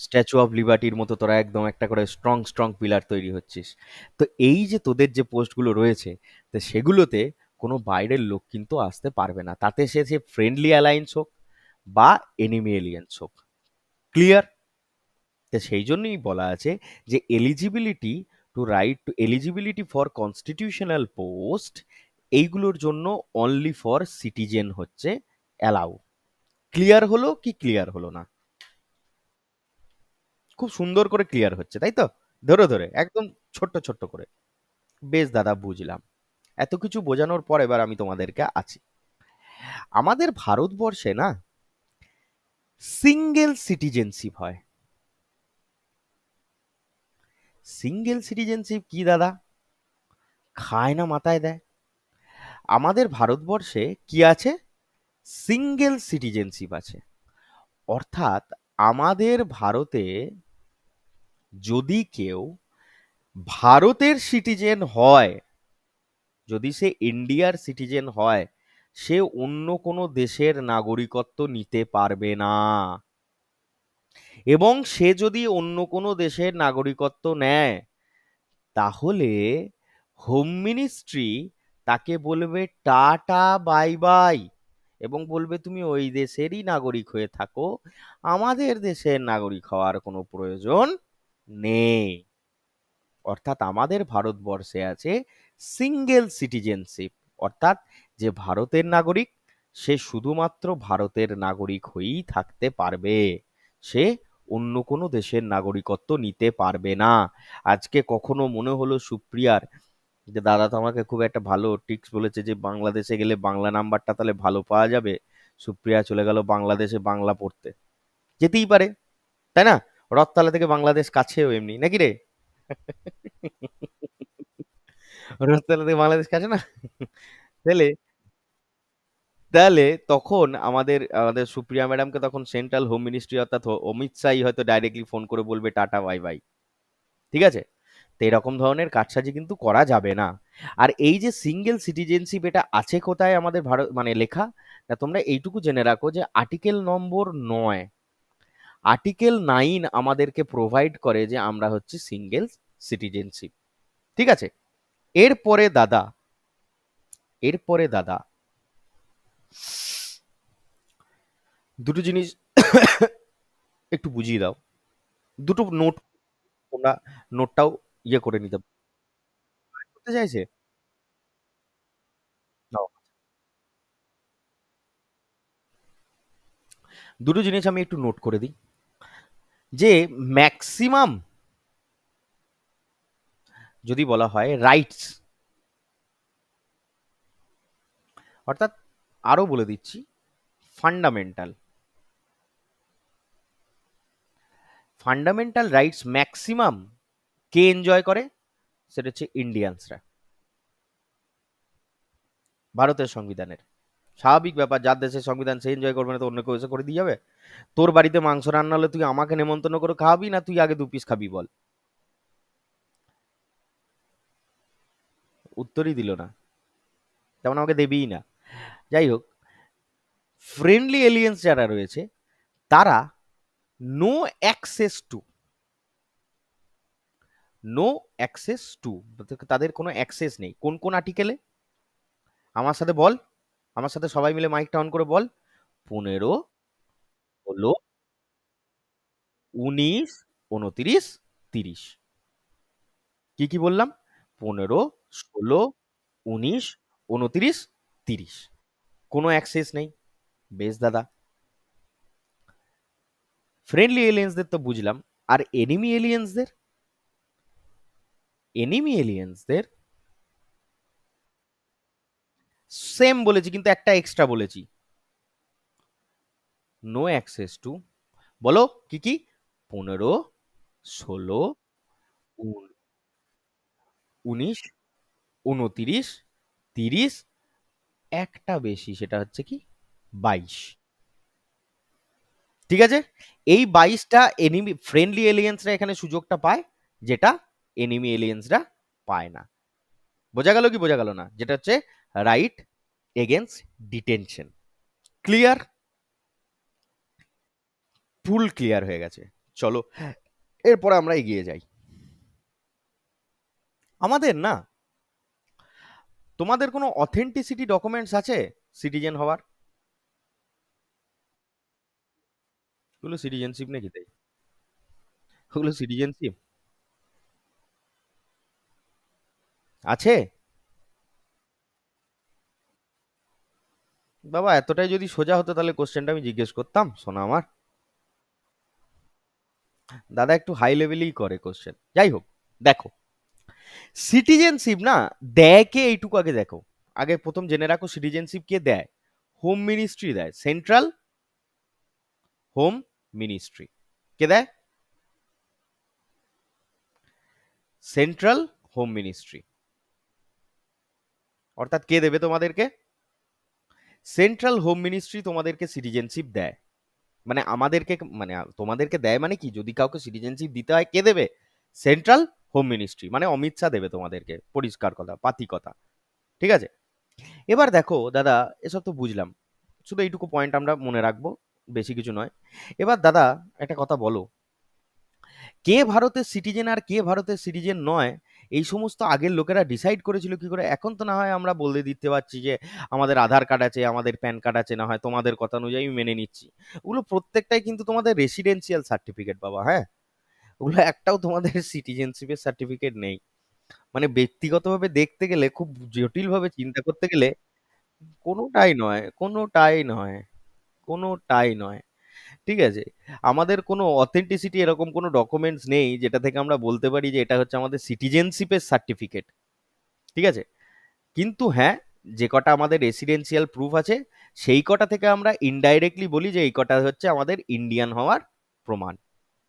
স্ট্যাচু অফ লিবার্টির মতো তোরা একদম একটা করে স্ট্রং স্ট্রং পিলার তৈরি হচ্ছিস। তো এই যে তোদের যে পোস্টগুলো রয়েছে, তো সেগুলোতে কোনো বাইরের লোক কিন্তু আসতে পারবে না, তাতে সে ফ্রেন্ডলি অ্যালায়েন্স হোক বা এনিমি এলিয়েন্স হোক। ক্লিয়ার? তো সেই জন্যই বলা আছে যে eligibility to right to eligibility for constitutional post, এইগুলোর জন্য অনলি ফর সিটিজেন হচ্ছে অ্যালাউ। ক্লিয়ার হলো কি ক্লিয়ার হলো না? খুব সুন্দর করে ক্লিয়ার হচ্ছে তাই তো? ধরে ধরে একদম ছোট্ট ছোট্ট করে। বেশ দাদা, বুঝলাম। এত কিছু বোঝানোর পর এবার আমি তোমাদেরকে আছি। আমাদের ভারতবর্ষে না সিঙ্গেল সিটিজেনশিপ হয়। সিঙ্গেল সিটিজেনশিপ কি দাদা? খায় না মাথায় দেয়। আমাদের ভারতবর্ষে কি আছে? সিঙ্গেল সিটিজেনশিপ আছে। অর্থাৎ আমাদের ভারতে যদি কেউ ভারতের সিটিজেন হয়, যদি সে ইন্ডিয়ার সিটিজেন হয়, সে অন্য কোনো দেশের নাগরিকত্ব নিতে পারবে না। এবং সে যদি অন্য কোনো দেশের নাগরিকত্ব নেয়, তাহলে হোম মিনিস্ট্রি তাকে বলবে টাটা বাই বাই, এবং বলবে তুমি ওই দেশেরই নাগরিক হয়ে থাকো, আমাদের দেশের নাগরিক হওয়ার কোনো প্রয়োজন নেই। অর্থাৎ আমাদের ভারতবর্ষে আছে সিঙ্গেল সিটিজেনশিপ, অর্থাৎ যে ভারতের নাগরিক সে শুধুমাত্র ভারতের নাগরিক হয়েই থাকতে পারবে, সে অন্য কোনো দেশের নাগরিকত্ব নিতে পারবে না। আজকে কখনো মনে হলো সুপ্রিয়ার যে দাদা তো আমাকে খুব একটা ভালো টিপস বলেছে যে বাংলাদেশে গেলে বাংলা নাম্বারটা তাহলে ভালো পাওয়া যাবে, সুপ্রিয়া চলে গেল বাংলাদেশে বাংলা পড়তে, যেতেই পারে, তাই না? রথতলা থেকে বাংলাদেশ কাছেও এমনি, নাকি রে? রথতলা থেকে বাংলাদেশ কাছে না? তাহলে তাহলে তখন আমাদের আমাদের সুপ্রিয়া ম্যাডামকে তখন সেন্ট্রাল হোম মিনিস্ট্রি অর্থাৎ অমিত শাহই হয়তো ডাইরেক্টলি ফোন করে বলবে টাটা বাই বাই। ঠিক আছে? তো এরকম ধরনের কারসাজি কিন্তু করা যাবে না। আর এই যে সিঙ্গেল সিটিজেনশিপ এটা আছে কোথায় আমাদের ভারত মানে লেখা, না তোমরা এইটুকু জেনে রাখো যে আর্টিকেল নম্বর 9, আর্টিকেল 9 আমাদেরকে প্রোভাইড করে যে আমরা হচ্ছে সিঙ্গেল সিটিজেনশিপ। ঠিক আছে? এরপরে দাদা, এরপরে দাদা দুটো জিনিস একটু বুঝিয়ে দাও। দুটো নোট তোমরা নোটটাও ইয়ে করে নিতে করতে চাইছে। নাও। দুটো জিনিস আমি একটু নোট করে দিই যে ম্যাক্সিমাম যদি বলা হয় রাইটস, অর্থাৎ আরো বলে দিচ্ছি ফান্ডামেন্টাল, ফান্ডামেন্টাল রাইটস ম্যাক্সিমাম কে এনজয় করে, সেটা হচ্ছে ইন্ডিয়ানসরা, ভারতের সংবিধানের। স্বাভাবিক ব্যাপার, যার দেশের সংবিধান সে এনজয় করবে না তো অন্য কেউ এসে করে দিয়ে যাবে? তোর বাড়িতে মাংস রান্না হলে তুই আমাকে নেমন্তন্ন করে খাওয়াবি না তুই আগে 2 পিস খাবি বল? উত্তরই দিল না, তেমন আমাকে দেবেই না। যাই হোক, ফ্রেন্ডলি এলিয়েন্স যারা রয়েছে তারা no access to, no access to, তাদের কোনো অ্যাক্সেস নেই। কোন কোন আর্টিকেলে? আমার সাথে বল, আমার সাথে সবাই মিলে মাইকটা অন করে বল। 15, 16, 19, 29, 30। কি কি বললাম? 15, 16, 19, 29, 30। কোনো অ্যাক্সেস নেই। বেশ দাদা, ফ্রেন্ডলি এলিয়েন্সদের তো বুঝলাম। আর এনিমি এলিয়েন্সদের, এনিমি এলিয়েন্সদের সেম বলেছি কিন্তু একটা এক্সট্রা বলেছি, নো অ্যাক্সেস টু। বলো কি কি? 15, 16, 19, 29, 30, একটা বেশি সেটা হচ্ছে কি 22। ঠিক আছে? এই 22টা এনিমি ফ্রেন্ডলি এলিয়েন্সরা এখানে সুযোগটা পায়, যেটা এনিমি এলিয়েন্সরা পায় না। বোঝা গেল কি বোঝা গেল না? যেটা হচ্ছে রাইট এগেনস্ট ডিটেনশন। ক্লিয়ার? ফুল ক্লিয়ার হয়ে গেছে। চলো এরপরে আমরা এগিয়ে যাই। আমাদের না, তোমাদের কোনো অথেন্টিসিটি ডকুমেন্টস আছে সিটিজেন হওয়ার? ওগুলো সিটিজেনশিপ নাকি তাই? ওগুলো সিটিজেনশিপ আছে? বাবা এতটাই যদি সোজা হতো তাহলে কোশ্চেনটা আমি জিজ্ঞেস করতাম, শোনা আমার। দাদা একটু হাই লেভেলেই করে কোশ্চেন। যাই হোক, দেখো সিটিজেনশিপ না দেয় কে এইটুকু আগে দেখো। আগে প্রথম জেনে রাখো সিটিজেনশিপ কে দেয়। হোম মিনিস্ট্রি দেয়, সেন্ট্রাল হোম মিনিস্ট্রি। কে দেয়? Central home ministry. অর্থাৎ কে দেবে তোমাদেরকে? সেন্ট্রাল হোম মিনিস্ট্রি তোমাদেরকে সিটিজেনশিপ দেয়। মানে আমাদেরকে মানে তোমাদেরকে দেয় মানে কি, যদি কাউকে সিটিজেনশিপ দিতে হয় কে দেবে? সেন্ট্রাল হোম মিনিস্ট্রি, মানে অমিত শাহ দেবে তোমাদেরকে, পরিষ্কার কথা, পাতি কথা। ঠিক আছে? এবার দেখো দাদা, এসব তো বুঝলাম, শুধু এইটুকু পয়েন্ট আমরা মনে রাখবো, বেশি কিছু নয়। এবার দাদা একটা কথা বলো, কে ভারতের সিটিজেন আর কে ভারতের সিটিজেন নয় এই সমস্ত আগের লোকেরা ডিসাইড করেছিল কি করে? এখন তো না হয় আমরা বলে দিতে পারছি যে আমাদের আধার কার্ড আছে, আমাদের প্যান কার্ড আছে, না হয় তোমাদের কথা অনুযায়ী মেনে নিচ্ছি। ওগুলো প্রত্যেকটাই কিন্তু তোমাদের রেসিডেন্সিয়াল সার্টিফিকেট বাবা, হ্যাঁ। ওগুলো একটাও তোমাদের সিটিজেনশিপের সার্টিফিকেট নেই। মানে ব্যক্তিগতভাবে দেখতে গেলে, খুব জটিলভাবে চিন্তা করতে গেলে, কোনোটাই নয়, কোনোটাই নয়, কোনোটাই নয়। ঠিক আছে? আমাদের কোনো অথেন্টিসিটি এরকম কোনো ডকুমেন্টস নেই যেটা থেকে আমরা বলতে পারি যে এটা হচ্ছে আমাদের সিটিজেনশিপের সার্টিফিকেট। ঠিক আছে? কিন্তু হ্যাঁ, যে কটা আমাদের রেসিডেন্সিয়াল প্রুফ আছে, সেই কটা থেকে আমরা ইনডাইরেক্টলি বলি যে এই কটা হচ্ছে আমাদের ইন্ডিয়ান হওয়ার প্রমাণ।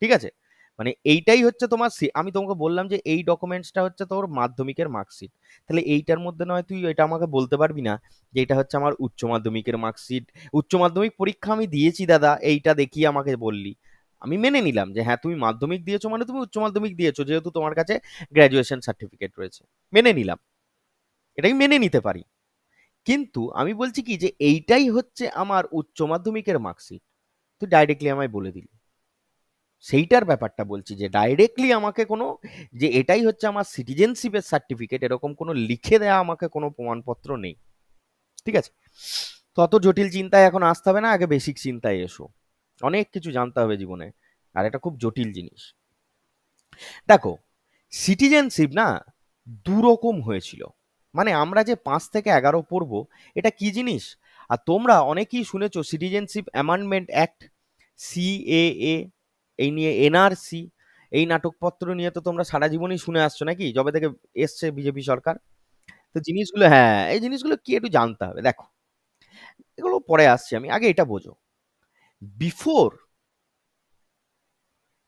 ঠিক আছে? মানে এইটাই হচ্ছে তোমার আমি তোমাকে বললাম যে এই ডকুমেন্টসটা হচ্ছে তোর মাধ্যমিকের মার্কশিট। তাহলে এইটার মধ্যে নয় তুই এটা আমাকে বলতে পারবি না যে এটা হচ্ছে আমার উচ্চ মাধ্যমিকের মার্কশিট, উচ্চ মাধ্যমিক পরীক্ষা আমি দিয়েছি দাদা, এইটা দেখিয়ে আমাকে বললি। আমি মেনে নিলাম যে হ্যাঁ তুমি মাধ্যমিক দিয়েছো মানে তুমি উচ্চ মাধ্যমিক দিয়েছো, যেহেতু তোমার কাছে গ্র্যাজুয়েশন সার্টিফিকেট রয়েছে, মেনে নিলাম, এটাই মেনে নিতে পারি। কিন্তু আমি বলছি কি যে এইটাই হচ্ছে আমার উচ্চ মাধ্যমিকের মার্কশিট, তুই ডাইরেক্টলি আমায় বলে দিলি। সেইটার ব্যাপারটা বলছি যে ডাইরেক্টলি আমাকে কোনো, যে এটাই হচ্ছে আমার সিটিজেনশিপের সার্টিফিকেট, এরকম কোনো লিখে দেয়া আমাকে কোনো প্রমাণপত্র নেই। ঠিক আছে? তত জটিল চিন্তায় এখন আসতে হবে না, আগে বেসিক চিন্তায় এসো। অনেক কিছু জানতে হবে জীবনে, আর এটা খুব জটিল জিনিস। দেখো, সিটিজেনশিপ না দুরকম হয়েছিল। মানে আমরা যে 5 থেকে 11 পড়বো, এটা কি জিনিস? আর তোমরা অনেকেই শুনেছো সিটিজেনশিপ অ্যামেন্ডমেন্ট অ্যাক্ট, সিএএ, এই নিয়ে এনআরসি, এই নাটকপত্র নিয়ে তো তোমরা সারা জীবনই শুনে আসছো নাকি, যবে থেকে এসছে বিজেপি সরকার। তো জিনিসগুলো, হ্যাঁ এই জিনিসগুলো কি একটু জানতে হবে। দেখো, এগুলো পরে আসছি, আমি আগে এটা বোঝো। বিফোর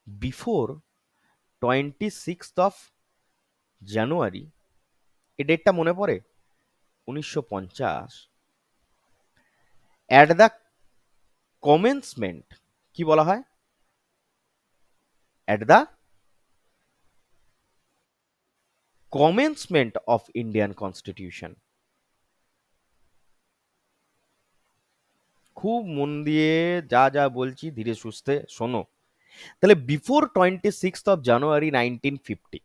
বিফোর 26 জানুয়ারি, এই ডেটটা মনে পড়ে? 1950, অ্যাট দ্য কমেন্সমেন্ট, কি বলা হয়? At the commencement of Indian constitution. খুব মন দিয়ে যা যা বলছি ধীরে সুস্থে শোনো। তাহলে বিফোর 26 জানুয়ারি 1950,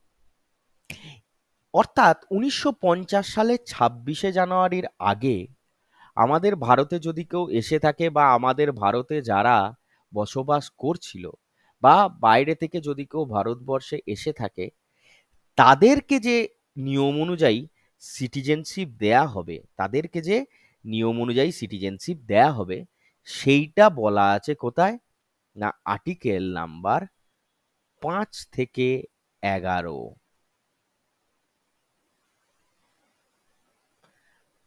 অর্থাৎ 1950 সালে 26 জানুয়ারির আগে আমাদের ভারতে যদি কেউ এসে থাকে, বা আমাদের ভারতে যারা বসবাস করছিল, বা বাইরে থেকে যদি কেউ ভারতবর্ষে এসে থাকে, তাদেরকে যে নিয়ম অনুযায়ী সিটিজেনশিপ দেয়া হবে, তাদেরকে যে নিয়ম অনুযায়ী সিটিজেনশিপ দেয়া হবে, সেইটা বলা আছে কোথায়? না, আর্টিকেল নাম্বার 5 থেকে 11।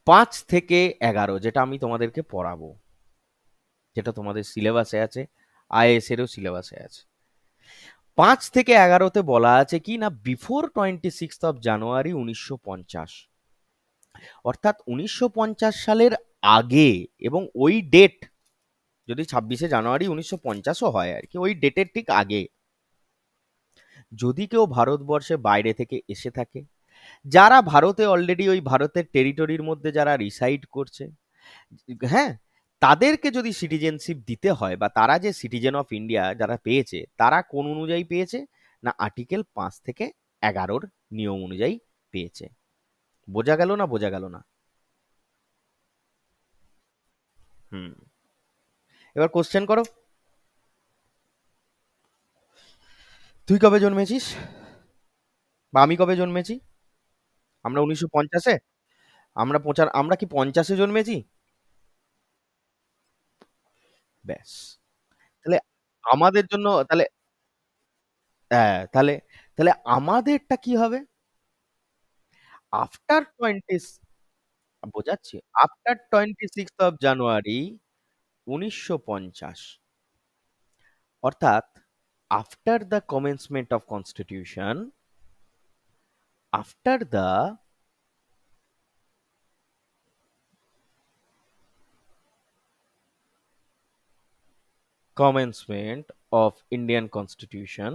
5 থেকে 11 যেটা আমি তোমাদেরকে পড়াবো, যেটা তোমাদের সিলেবাসে আছে, আইএস এরও সিলেবাসে আছে। 5 থেকে 11তে বলা আছে কি না, বিফোর 26 জানুয়ারি 1950, অর্থাৎ 1950 সালের আগে, এবং ওই ডেট যদি 26 জানুয়ারি 1950ও হয় আর কি, ওই ডেটের ঠিক আগে যদি কেউ ভারতবর্ষে বাইরে থেকে এসে থাকে, যারা ভারতে অলরেডি ওই ভারতের টেরিটরির মধ্যে যারা রিসাইড করছে, হ্যাঁ, তাদেরকে যদি সিটিজেনশিপ দিতে হয়, বা তারা যে সিটিজেন অফ ইন্ডিয়া যারা পেয়েছে, তারা কোন অনুযায়ী পেয়েছে? না, আর্টিকেল 5 থেকে 11 নিয়ম অনুযায়ী পেয়েছে। বোঝা গেল না? বোঝা গেল না? হুম। এবার কোশ্চেন করো, তুই কবে জন্মেছিস, বা আমি কবে জন্মেছি? আমরা 1950-এ, আমরা কি 50-এ জন্মেছি? ব্যাস। তাহলে আমাদের জন্য তাহলে, হ্যাঁ তাহলে, তাহলে আমাদেরটা কি হবে? আফটার টোয়েন্টি, বোঝাচ্ছি, আফটার 26 জানুয়ারি 1950, অর্থাৎ after the commencement of constitution, after the commencement of Indian constitution,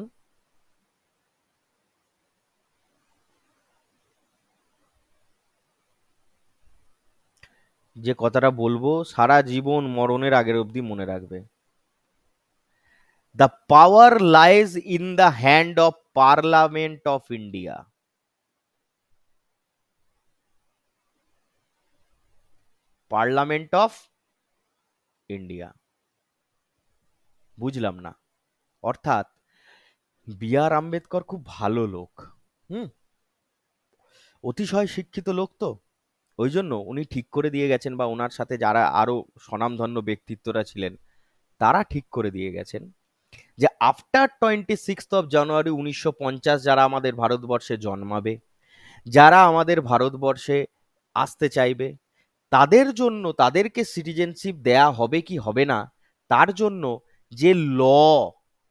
যে কথাটা বলবো সারা জীবন মরণের আগের অবধি মনে রাখবে, the power lies in the hand of parliament of India. Parliament of India, বুঝলাম না। অর্থাৎ বি আর আম্বেদকর খুব ভালো লোক। হুম। অতিশয় শিক্ষিত লোক তো, ওই জন্য উনি ঠিক করে দিয়ে গেছেন, বা ওনার সাথে যারা আরো স্বনামধন্য ব্যক্তিত্বরা ছিলেন তারা ঠিক করে দিয়ে গেছেন যে আফটার 26 জানুয়ারি 1950 যারা আমাদের ভারতবর্ষে জন্মাবে, যারা আমাদের ভারতবর্ষে আসতে চাইবে, তাদের জন্য, তাদেরকে সিটিজেনশিপ দেয়া হবে কি হবে না, তার জন্য যে ল,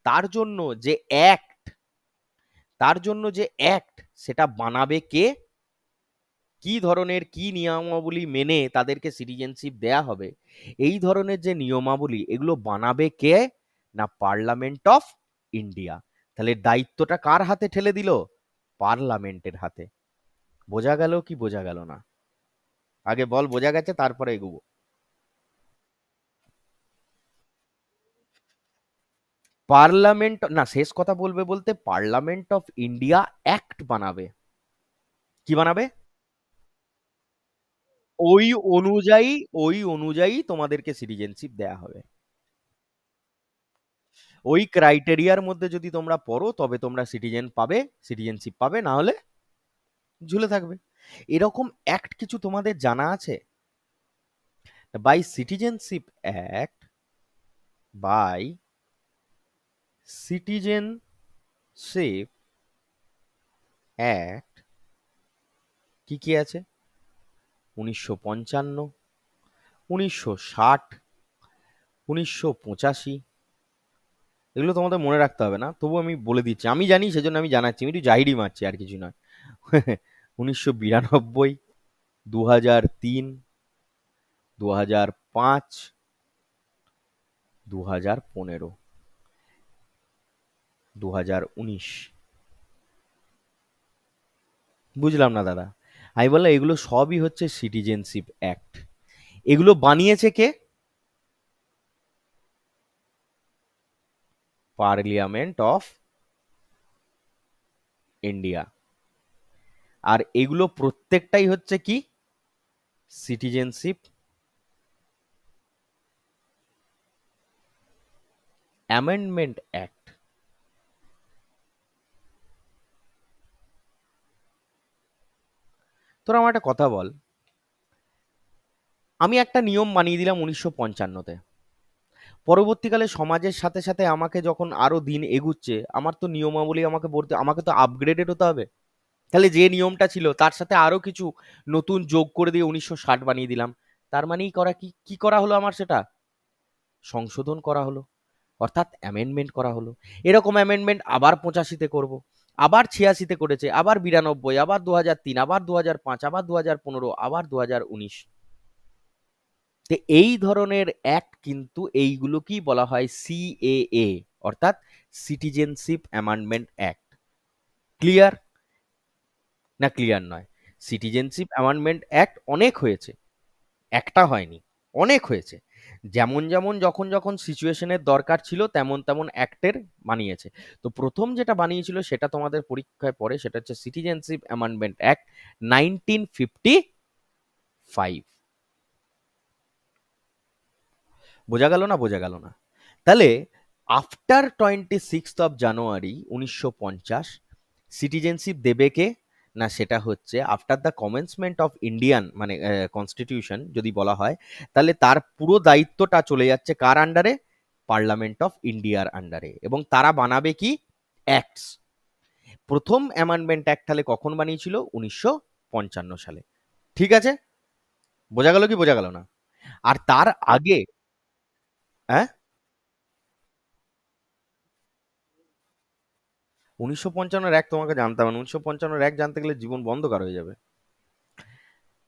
তার জন্য যে অ্যাক্ট, তার জন্য যে অ্যাক্ট, সেটা বানাবে কে, কি ধরনের কি নিয়মাবলী মেনে তাদেরকে সিটিজেনশিপ দেয়া হবে, এই ধরনের যে নিয়মাবলী, এগুলো বানাবে কে, না পার্লামেন্ট অফ ইন্ডিয়া। তাহলে দায়িত্বটা কার হাতে ঠেলে দিল, পার্লামেন্টের হাতে। বোঝা গেল কি বোঝা গেল না? আগে বল বোঝা গেছে, তারপরে এগোবো। পার্লামেন্ট না, শেষ কথা বলবে বলতে পার্লামেন্ট অফ ইন্ডিয়া অ্যাক্ট বানাবে। কি বানাবে? ওই অনুযায়ী, ওই অনুযায়ী তোমাদেরকে সিটিজেনশিপ দেয়া হবে। ওই ক্রাইটেরিয়ার মধ্যে যদি তোমরা পড়ো তবে তোমরা সিটিজেনশিপ পাবে, না হলে ঝুলে থাকবে। এরকম অ্যাক্ট কিছু তোমাদের জানা আছে? By citizenship act, by citizenship act কি কি আছে? 1955, 1960, 1985, এগুলো তোমাদের মনে রাখতে হবে না, তবু আমি বলে দিচ্ছি, আমি জানি সেজন্য আমি জানাচ্ছি, আমি একটু জাহিরি মারছি আর কিছু নয়। 1992, 2003, 2005, 2015, 2019। বুঝলাম না দাদা। আমি বললাম এগুলো সবই হচ্ছে সিটিজেনশিপ অ্যাক্ট। এগুলো বানিয়েছে কে? Parliament of India. আর এগুলো প্রত্যেকটাই হচ্ছে কি, সিটিজেনশিপ অ্যামেন্ডমেন্ট অ্যাক্ট। তোরা আমার একটা কথা বল, আমি একটা নিয়ম বানিয়ে দিলাম 1955-তে, পরবর্তীকালে সমাজের সাথে সাথে আমাকে যখন আরো দিন এগুচ্ছে, আমার তো নিয়মাবলী আমাকে তো আপগ্রেডেড হতে হবে। তাহলে যে নিয়মটা ছিল তার সাথে আরো কিছু নতুন যোগ করে দিয়ে 1960 বানিয়ে দিলাম। তার মানেই করা কি, কি করা হলো আমার, সেটা সংশোধন করা হলো, অর্থাৎ অ্যামেন্ডমেন্ট করা হলো। এরকম অ্যামেন্ডমেন্ট আবার 85-তে করব, আবার 86-তে করেছে, আবার 92, আবার 2003, আবার 2005, আবার 2015, আবার 2019। তো এই ধরনের অ্যাক্ট কিন্তু এইগুলোকেই বলা হয় সিএএ, অর্থাৎ সিটিজেনশিপ অ্যামেন্ডমেন্ট অ্যাক্ট। ক্লিয়ার? না ক্লিয়ার নয়? সিটিজেনশিপ অ্যামেন্ডমেন্ট অ্যাক্ট অনেক হয়েছে, একটা হয়নি, অনেক হয়েছে। যেমন যেমন যখন যখন সিচুয়েশনের দরকার ছিল তেমন তেমন অ্যাক্টের বানিয়েছে। তো প্রথম যেটা বানিয়েছিল সেটা তোমাদের পরীক্ষায় পড়ে, সেটা হচ্ছে সিটিজেনশিপ অ্যামেন্ডমেন্ট অ্যাক্ট 1955। বোঝা গেল না বোঝা গেল না? তাহলে আফটার 26 জানুয়ারি 1950 সিটিজেনশিপ দেবে কে, না সেটা হচ্ছে after the commencement of Indian মানে কনস্টিটিউশন যদি বলা হয়, তাহলে তার পুরো দায়িত্বটা চলে যাচ্ছে কার আন্ডারে, পার্লামেন্ট অফ ইন্ডিয়ার আন্ডারে, এবং তারা বানাবে কি, অ্যাক্টস। প্রথম অ্যামেন্ডমেন্ট অ্যাক্ট তাহলে কখন বানিয়েছিল, 1955 সালে। ঠিক আছে? বোঝা গেল কি বোঝা গেল না? আর তার আগে, হ্যাঁ, 1955 এক তোমাকে জানতে হবে না, 1955 এক জানতে গেলে জীবন বন্ধকার হয়ে যাবে।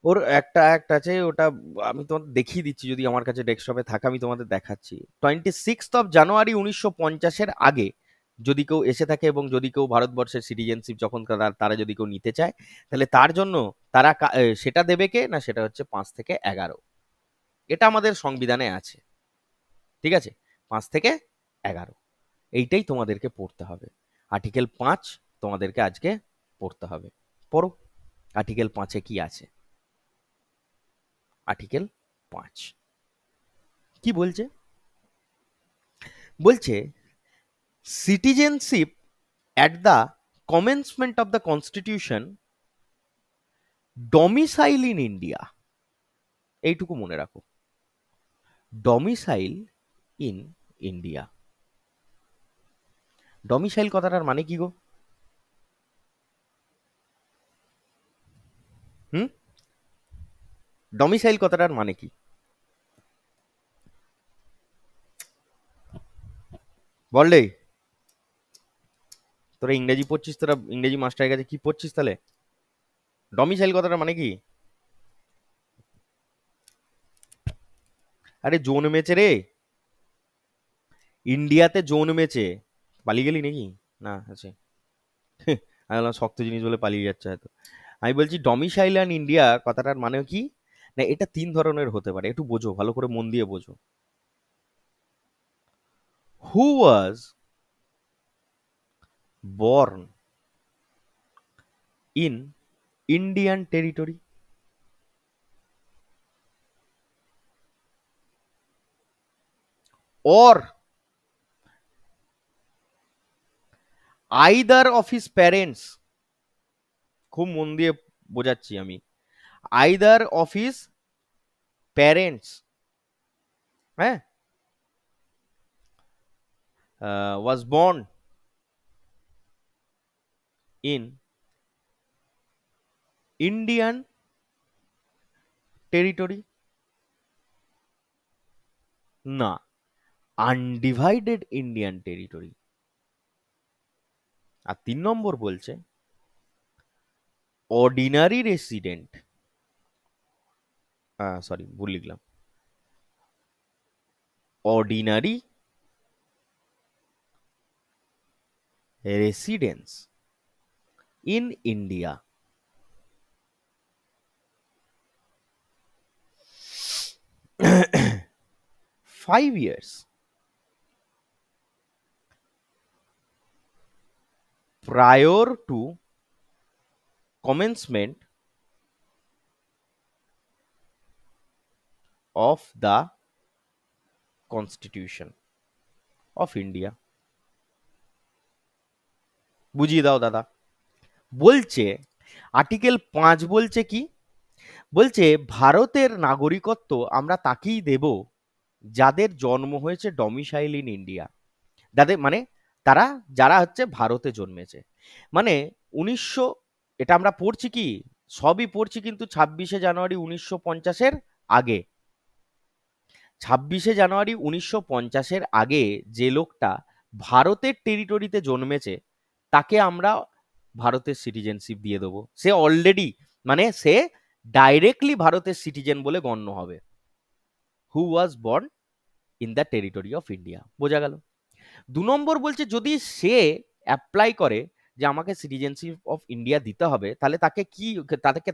ওর একটা অ্যাক্ট আছে, ওটা আমি তোমাদের দেখিয়ে দিচ্ছি, যদি আমার কাছে ডেস্কটপে থাকে আমি তোমাদের দেখাচ্ছি। 26 জানুয়ারি 1950-এর আগে যদি কেউ এসে থাকে, এবং যদি কেউ ভারতবর্ষের সিটিজেনশিপ যখন তারা যদি কেউ নিতে চায়, তাহলে তার জন্য তারা সেটা দেবে কে, না সেটা হচ্ছে 5 থেকে 11। এটা আমাদের সংবিধানে আছে, ঠিক আছে? 5 থেকে 11, এইটাই তোমাদেরকে পড়তে হবে। আর্টিকেল 5 তোমাদেরকে আজকে পড়তে হবে। পড়ো, আর্টিকেল 5-এ কি আছে। আর্টিকেল 5 কি বলছে? বলছে citizenship at the commencement of the constitution domicile in India, এইটুকু মনে রাখো, ডমিসাইল ইন ইন্ডিয়া। ডমিসাইল কথাটার মানে কি গো? হুম, ডমিসাইল কথাটার মানে কি বল রে? তোরা ইংরেজি পড়ছিস, তোরা ইংরেজি মাস্টারের কাছে কি পড়ছিস তাহলে? ডমিসাইল কথাটা মানে কি? আরে জন্মেছে রে, ইন্ডিয়াতে জন্মেছে। পালিয়ে গেলি নাকি? না আছে। আমি বললাম শক্ত জিনিস বলে পালিয়ে যাচ্ছে হয়তো। আমি বলছি ডমিসাইল অ্যান্ড ইন্ডিয়া কথাটার মানে কি, না এটা তিন ধরনের হতে পারে, একটু বোঝো, ভালো করে মন দিয়ে বোঝো। হু ওয়াজ born in Indian territory, or either of his parents, খুব মন দিয়ে বোঝাচ্ছি আমি, either of his parents, হ্যাঁ, was born in Indian territory, না, আনডিভাইডেড ইন্ডিয়ান টেরিটরি। আর তিন নম্বর বলছে অর্ডিনারি রেসিডেন্ট, সরি ভুল লিখলাম, ordinary residence in India 5 years prior to commencement of the Constitution of India। বুঝিয়ে দাও দাদা। বলছে আর্টিকেল 5 বলছে কি, বলছে ভারতের নাগরিকত্ব আমরা তাকেই দেব যাদের জন্ম হয়েছে ডমিসাইল ইন ইন্ডিয়া, যাদের মানে তারা যারা হচ্ছে ভারতে জন্মেছে, মানে 1900, এটা আমরা পড়ছি কি, সবই পড়ছি কিন্তু 26শে জানুয়ারি 1950-এর আগে। 26শে জানুয়ারি 1950-এর আগে যে লোকটা ভারতের টেরিটরিতে জন্মেছে তাকে আমরা ভারতের সিটিজেনশিপ দিয়ে দেবো। সে অলরেডি মানে সে ডাইরেক্টলি ভারতের সিটিজেন বলে গণ্য হবে। Who was born in the territory of India, বোঝা গেল। 2 নম্বর বলছে যদি সে অ্যাপ্লাই করে যে আমাকে সিটিজেনশিপ অফ ইন্ডিয়া দিতে হবে, তাহলে তাকে কি,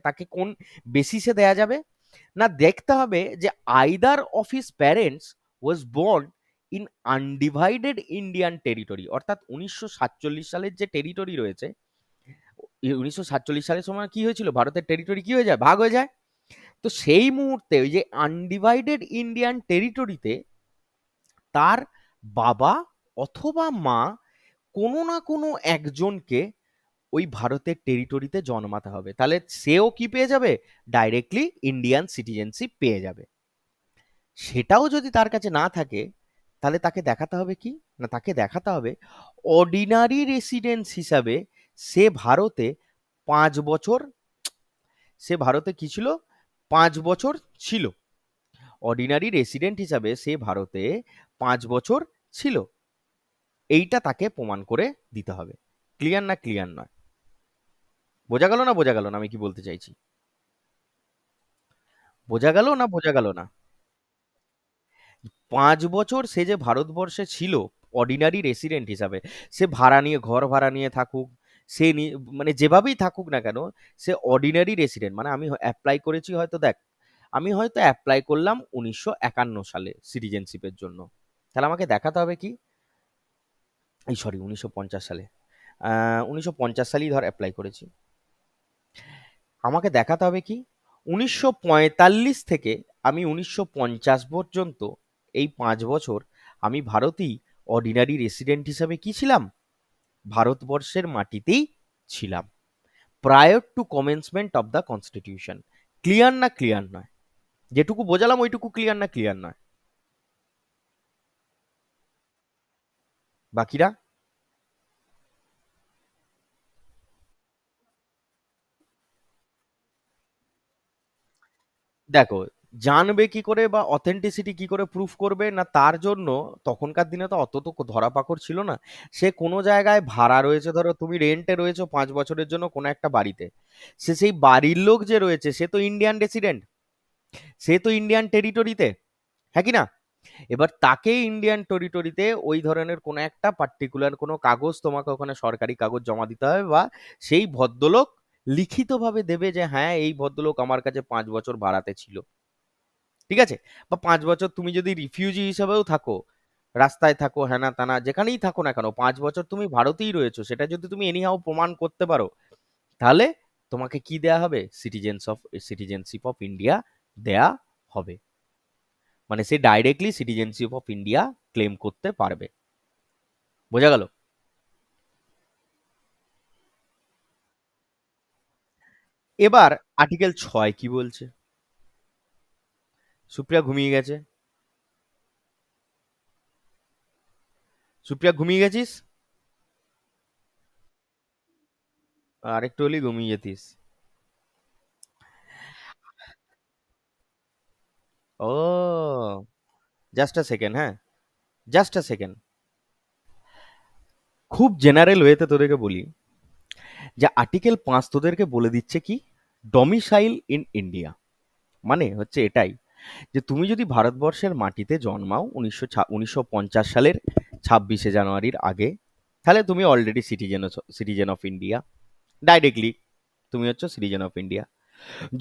তাকে কোন বেসিসে দেয়া যাবে না, দেখতে হবে যে either of his parents was born in undivided Indian territory, অর্থাৎ 1947 সালের যে টেরিটরি রয়েছে, 1947 সালের সময় কি হয়েছিল, ভারতের টেরিটরি কি হয়ে যায়, ভাগ হয়ে যায়। তো সেই মুহূর্তে ওই যে আনডিভাইডেড ইন্ডিয়ান টেরিটরিতে তার বাবা অথবা মা কোনো না কোনো একজনকে ওই ভারতের টেরিটরিতে জন্মাতে হবে, তাহলে সেও কি পেয়ে যাবে, ডাইরেক্টলি ইন্ডিয়ান সিটিজেনশিপ পেয়ে যাবে। সেটাও যদি তার কাছে না থাকে তাহলে তাকে দেখাতে হবে কি, না তাকে দেখাতে হবে অর্ডিনারি রেসিডেন্স হিসাবে সে ভারতে 5 বছর, সে ভারতে কি ছিল, 5 বছর ছিল, অর্ডিনারি রেসিডেন্ট হিসাবে সে ভারতে 5 বছর ছিল, এইটা তাকে প্রমাণ করে দিতে হবে। ক্লিয়ার না ক্লিয়ার নয়? বোঝা গেল না বোঝা গেল না আমি কি বলতে চাইছি? বোঝা গেল না বোঝা গেল না? 5 বছর সে যে ভারতবর্ষে ছিল অর্ডিনারি রেসিডেন্ট হিসাবে, সে ভাড়া নিয়ে, ঘর ভাড়া নিয়ে থাকুক, সে মানে যেভাবেই থাকুক না কেন, সে অর্ডিনারি রেসিডেন্ট। মানে আমি অ্যাপ্লাই করেছি হয়তো, দেখ আমি হয়তো অ্যাপ্লাই করলাম 1951 সালে সিটিজেনশিপের জন্য, তাহলে আমাকে দেখাতে হবে কি, এই সরি 1950 সালে, 1950 সালেই ধর অ্যাপ্লাই করেছি, আমাকে দেখাতে হবে কি 1945 থেকে আমি 1950 পর্যন্ত এই 5 বছর আমি ভারতেই অর্ডিনারি রেসিডেন্ট হিসাবে কি ছিলাম, ভারতবর্ষের মাটিতেই ছিলাম prior to commencement of the constitution. Clear না ক্লিয়ার নয়? যেটুকু বোঝালাম ওইটুকু ক্লিয়ার না ক্লিয়ার নয়? বাকিরা দেখো, জানবে কি করে বা অথেন্টিসিটি কি করে প্রুফ করবে না, তার জন্য তখনকার দিনে তো অত তো ধরা পাকড় ছিল না। সে কোনো জায়গায় ভাড়া রয়েছে, ধরো তুমি রেন্টে রয়েছো 5 বছরের জন্য কোনো একটা বাড়িতে, সে সেই বাড়ির লোক যে রয়েছে সে তো ইন্ডিয়ান রেসিডেন্ট, সে তো ইন্ডিয়ান টেরিটরিতে, হ্যাঁ কি না? এবার তাকে ইন্ডিয়ান টেরিটরিতে ওই ধরনের কোনো একটা পার্টিকুলার কোনো কাগজ তোমাকে ওখানে সরকারি কাগজ জমা দিতে হবে, বা সেই ভদ্রলোক লিখিতভাবে দেবে যে হ্যাঁ এই ভদ্রলোক আমার কাছে 5 বছর ভাড়াতে ছিল, ঠিক আছে? বা 5 বছর তুমি যদি রিফিউজি হিসেবেও থাকো, রাস্তায় থাকো, হ্যানা তানা যেখানেই থাকো না কেন, 5 বছর তুমি ভারতেই রয়েছো, সেটা যদি তুমি এনিহাও প্রমাণ করতে পারো, তাহলে তোমাকে কি দেয়া হবে? সিটিজেনশিপ অফ ইন্ডিয়া দেয়া হবে। মানে সে directly citizenship of India claim করতে পারবে। বোঝা গেল? এবার আর্টিকেল 6 কি বলছে? সুপ্রিয়া ঘুমিয়ে গেছে। সুপ্রিয়া ঘুমিয়ে গেছিস? আর একটু হলেই ঘুমিয়ে যেতিস। ও, জাস্ট আ সেকেন্ড, হ্যাঁ, জাস্ট আ সেকেন্ড। খুব জেনারেল ওয়েতে তোদেরকে বলি যে আর্টিকেল 5 তোদেরকে বলে দিচ্ছে কি, ডমিসাইল ইন ইন্ডিয়া। মানে হচ্ছে এটাই যে তুমি যদি ভারতবর্ষের মাটিতে জন্মাও 1950 সালের 26শে জানুয়ারির আগে, তাহলে তুমি already citizen of India, directly তুমি হচ্ছে সিটিজেন অফ ইন্ডিয়া।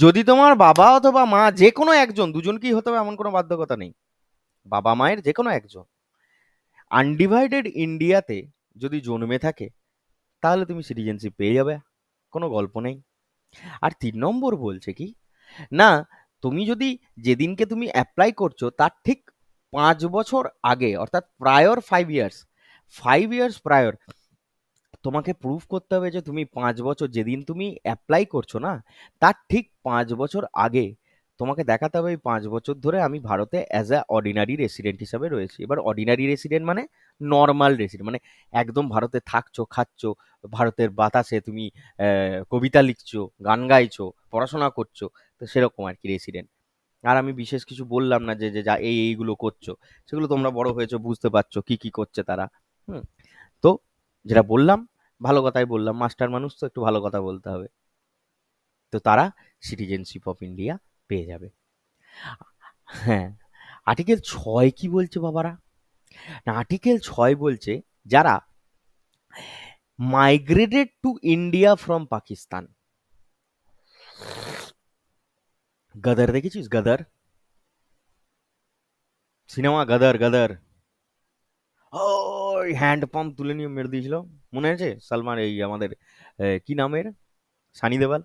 যদি তোমার বাবা অথবা মা যে কোনো একজন, দুজনকেই হতে হবে এমন কোনো বাধ্যকতা নেই, বাবা মায়ের যে কোনো একজন আনডিভাইডেড ইন্ডিয়াতে যদি জন্মে থাকে, তাহলে তুমি সিটিজেনশিপ পেয়ে যাবে, কোনো গল্প নেই। আর 3 নম্বর বলছে কি না, তুমি যদি যেদিনকে তুমি অ্যাপ্লাই করছো তার ঠিক 5 বছর আগে, অর্থাৎ প্রায়র 5 ইয়ার্স, 5 ইয়ার্স প্রায়র তোমাকে প্রুফ করতে হবে যে তুমি 5 বছর যেদিন তুমি অ্যাপ্লাই করছো না, তার ঠিক 5 বছর আগে তোমাকে দেখাতে হবে এই 5 বছর ধরে আমি ভারতে অ্যাজ আ অর্ডিনারি রেসিডেন্ট হিসাবে রয়েছি। এবার অর্ডিনারি রেসিডেন্ট মানে নর্মাল রেসিডেন্ট, মানে একদম ভারতে থাকছো, খাচ্ছো, ভারতের বাতাসে তুমি কবিতা লিখছো, গান গাইছো, পড়াশোনা করছো, তো সেরকম আর কি রেসিডেন্ট। আর আমি বিশেষ কিছু বললাম না যে যে যা এইগুলো করছো, সেগুলো তোমরা বড় হয়েছো, বুঝতে পারছো কি কি করছে তারা। হুম। তো যেটা বললাম, ভালো কথাই বললাম, মাস্টার মানুষ তো একটু ভালো কথা বলতে হবে। তো তারা সিটিজেনশিপ অফ ইন্ডিয়া পেয়ে যাবে। হ্যাঁ। আর্টিকেল 6 কি বলছে বাবারা? না, আর্টিকেল 6 বলছে যারা migrated to India from Pakistan. Gadar দেখেছিস? গদর সিনেমা, গদর গদর। ওই হ্যান্ড পাম্প তুলে নিয়ে মেরে দিয়েছিল, মনে আছে? সালমান, এই আমাদের কি নামের, সানি দেওয়াল।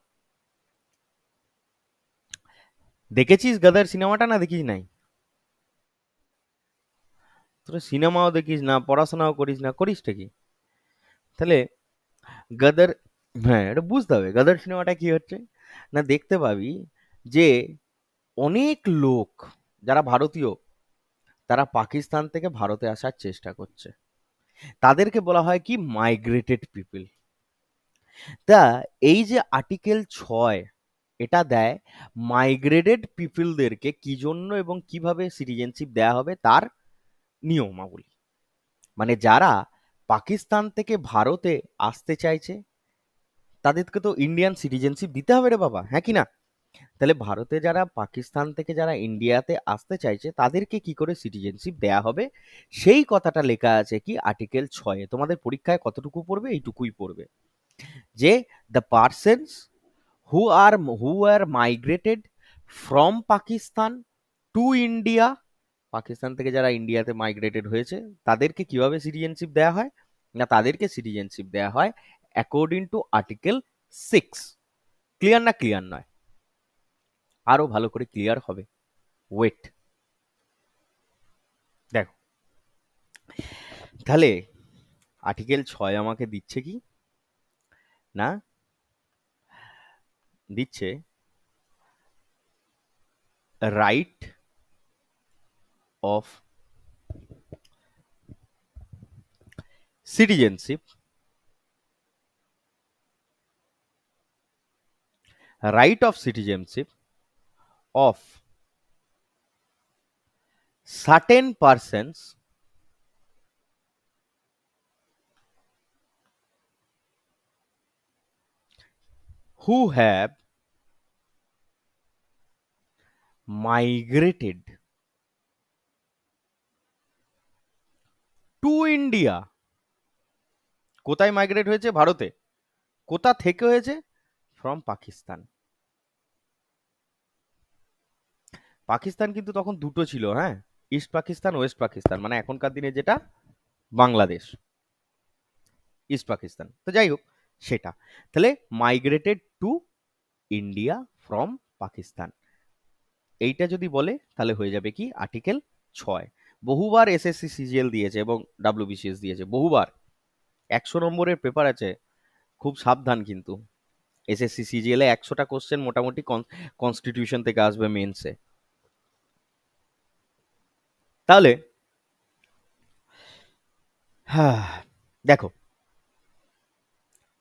দেখেছিস গদর সিনেমাটা না দেখিস নাই? তোরা সিনেমাও দেখিস না, পড়াশোনাও করিস না, করিসটা কি তাহলে? গদর, হ্যাঁ এটা বুঝতে হবে গদর সিনেমাটা কি হচ্ছে। না দেখতে পাবি যে অনেক লোক যারা ভারতীয়, তারা পাকিস্তান থেকে ভারতে আসার চেষ্টা করছে, তাদেরকে বলা হয় কি মাইগ্রেটেড পিপল। তা এই যে আর্টিকেল 6 এটা দেয় মাইগ্রেটেড পিপলদেরকে কি জন্য এবং কিভাবে সিটিজেনশিপ দেয়া হবে তার নিয়মাবলী। মানে যারা পাকিস্তান থেকে ভারতে আসতে চাইছে, তাদেরকে তো ইন্ডিয়ান সিটিজেনশিপ দিতে হবে রে বাবা, হ্যাঁ কি না? তাহলে ভারতে যারা পাকিস্তান থেকে যারা ইন্ডিয়াতে আসতে চাইছে তাদেরকে কি করে সিটিজেনশিপ দেয়া হবে, সেই কথাটা লেখা আছে কি আর্টিকেল 6। তোমাদের পরীক্ষায় কতটুকু পড়বে? এইটুকুই পড়বে যে the persons who are migrated from Pakistan to India, Pakistan থেকে যারা ইন্ডিয়াতে মাইগ্রেটেড হয়েছে তাদেরকে কিভাবে সিটিজেনশিপ দেওয়া হয়, না তাদেরকে সিটিজেনশিপ দেওয়া হয় অ্যাকর্ডিং টু আর্টিকেল 6। ক্লিয়ার না ক্লিয়ার নয়? আরো ভালো করে ক্লিয়ার হবে, ওয়েট। দেখো, তাহলে আর্টিকেল 6 আমাকে দিচ্ছে কি না, দিচ্ছে right of citizenship, right of citizenship of certain persons who have migrated to India। কোথায় মাইগ্রেট হয়েছে? ভারতে। কোথা থেকে হয়েছে? ফ্রম পাকিস্তান। পাকিস্তান কিন্তু তখন দুটো ছিল, হ্যাঁ, ইস্ট পাকিস্তান, ওয়েস্ট পাকিস্তান, মানে এখনকার দিনে যেটা বাংলাদেশ, ইস্ট পাকিস্তান। তো যাই হোক, সেটা তাহলে migrated to India from Pakistan, এইটা যদি বলে তাহলে হয়ে যাবে কি আর্টিকেল 6। বহুবার এসএসসি সিজিএল দিয়েছে এবং ডাব্লিউবিসিএস দিয়েছে, বহুবার। 100 নম্বরের পেপার আছে, খুব সাবধান কিন্তু। এসএসসি সিজিএল এ 100টা কোশ্চেন মোটামুটি কনস্টিটিউশন থেকে আসবে মেন্সে। তাহলে হ্যাঁ, দেখো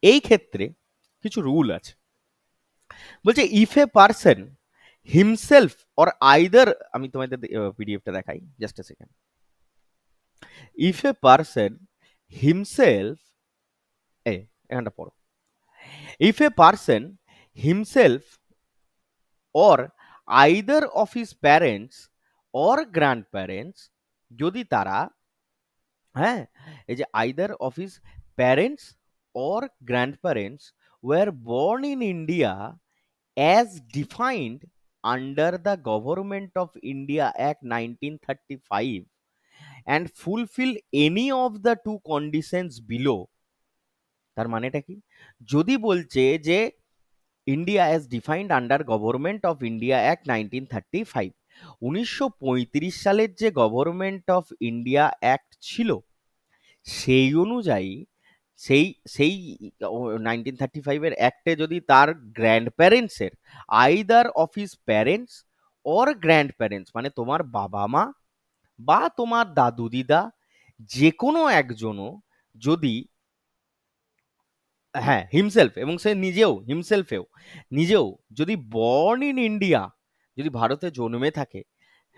এই ক্ষেত্রে কিছু রুল আছে। বলছে if a person himself or either, আমি তোমাদের পিডিএফটা দেখাই, just a second. If a person himself, এখানটা পড়ো। If a person himself or either of his parents or grand parents, যদি তারা, হ্যাঁ, এই যে either of his parents or grand parents were born in India as defined under the Government of India Act 1935 and fulfill any of the two conditions below। তার মানেটা কি? যদি বলছে যে India as defined under government of India act 1935, 1935 সালের যে government of India act ছিল সেই অনুযায়ী, সেই সেই 1935-এর অ্যাক্টে যদি তার গ্র্যান্ড প্যারেন্টসের, either of his parents or grandparents, মানে তোমার বাবা মা বা তোমার দাদু দিদা যে কোনো একজনও যদি, হ্যাঁ, হিমসেলফ, এবং সে নিজেও হিমসেলফেও নিজেও যদি বর্ন ইন ইন্ডিয়া, যদি ভারতে জন্মে থাকে,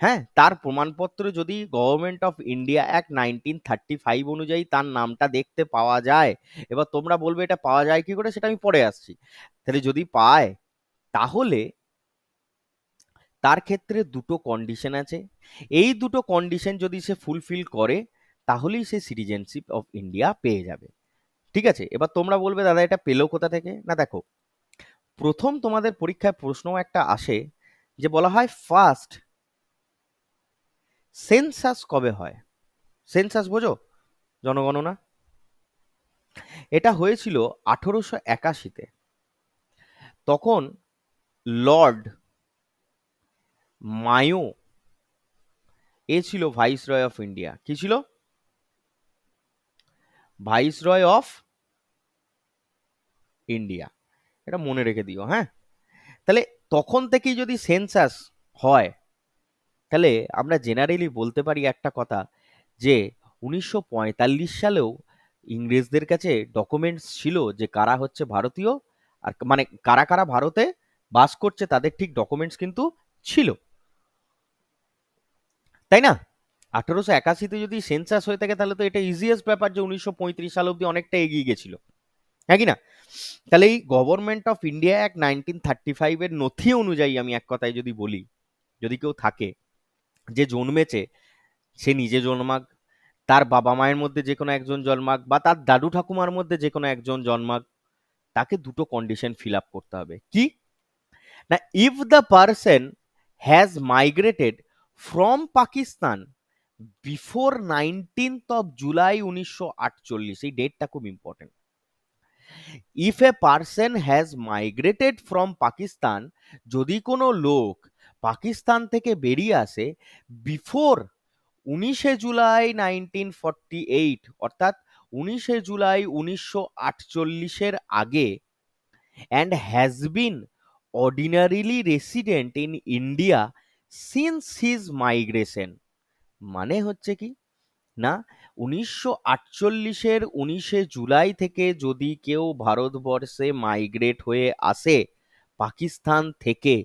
হ্যাঁ, তার প্রমাণপত্র যদি গভর্নমেন্ট অফ ইন্ডিয়া অ্যাক্ট 1935 অনুযায়ী তার নামটা দেখতে পাওয়া যায়। এবার তোমরা বলবে এটা পাওয়া যায় কি করে, সেটা আমি পরে আসছি। তাহলে যদি পায় তাহলে তার ক্ষেত্রে দুটো কন্ডিশন আছে। এই দুটো কন্ডিশন যদি সে ফুলফিল করে তাহলেই সে সিটিজেনশিপ অফ ইন্ডিয়া পেয়ে যাবে। ঠিক আছে, এবার তোমরা বলবে দাদা এটা পেলো কোথা থেকে? না দেখো, প্রথম তোমাদের পরীক্ষায় প্রশ্ন একটা আসে যে বলা হয় ফার্স্ট সেন্সাস কবে হয়? সেন্সাস বোঝো? জনগণনা। এটা হয়েছিল 1881-তে। তখন লর্ড মায়ো এ ছিল ভাইসরয় অফ ইন্ডিয়া। কি ছিল? Viceroy of India. এটা মনে রেখে দিও, হ্যাঁ। তাহলে তখন থেকেই যদি সেন্সাস হয় তাহলে আমরা জেনারেলি বলতে পারি একটা কথা, যে 1945 সালেও ইংরেজদের কাছে ডকুমেন্টস ছিল যে কারা হচ্ছে ভারতীয়, আর মানে কারা কারা ভারতে বাস করছে তাদের ঠিক ডকুমেন্টস কিন্তু ছিল, তাই না? 1881-তে যদি সেন্সাস হয়ে থাকে তাহলে তো এটা ইজিয়েস্ট ব্যাপার যে 1935 সাল অব্দি অনেকটা এগিয়ে গেছিল, হ্যাঁ কি না? তাহলে এই গভর্নমেন্ট অফ ইন্ডিয়া অ্যাক্ট 1935-এর নথি অনুযায়ী আমি এক কথায় যদি বলি, যদি কেউ থাকে যে জন্মেছে, সে নিজে জন্মাক, তার বাবা মায়ের মধ্যে যে কোনো একজন জন্মাক, বা তার দাদু ঠাকুমার মধ্যে যে কোনো একজন জন্মাক, তাকে দুটো কন্ডিশন ফিল আপ করতে হবে। কি না, if the person has migrated from Pakistan before 19 July 1948, এই ডেটটা খুব important. If a person has migrated from Pakistan, যদি কোনো লোক পাকিস্তান থেকে বেরিয়ে আসে বিফোর 19 জুলাই 1948, অর্থাৎ 19 জুলাই 1948-এর আগে and has been ordinarily resident in India since his migration। মানে হচ্ছে কি না, 1948-19 জুলাই থেকে যদি কেউ ভারতবর্ষে মাইগ্রেট হয়ে আসে পাকিস্তান থেকে,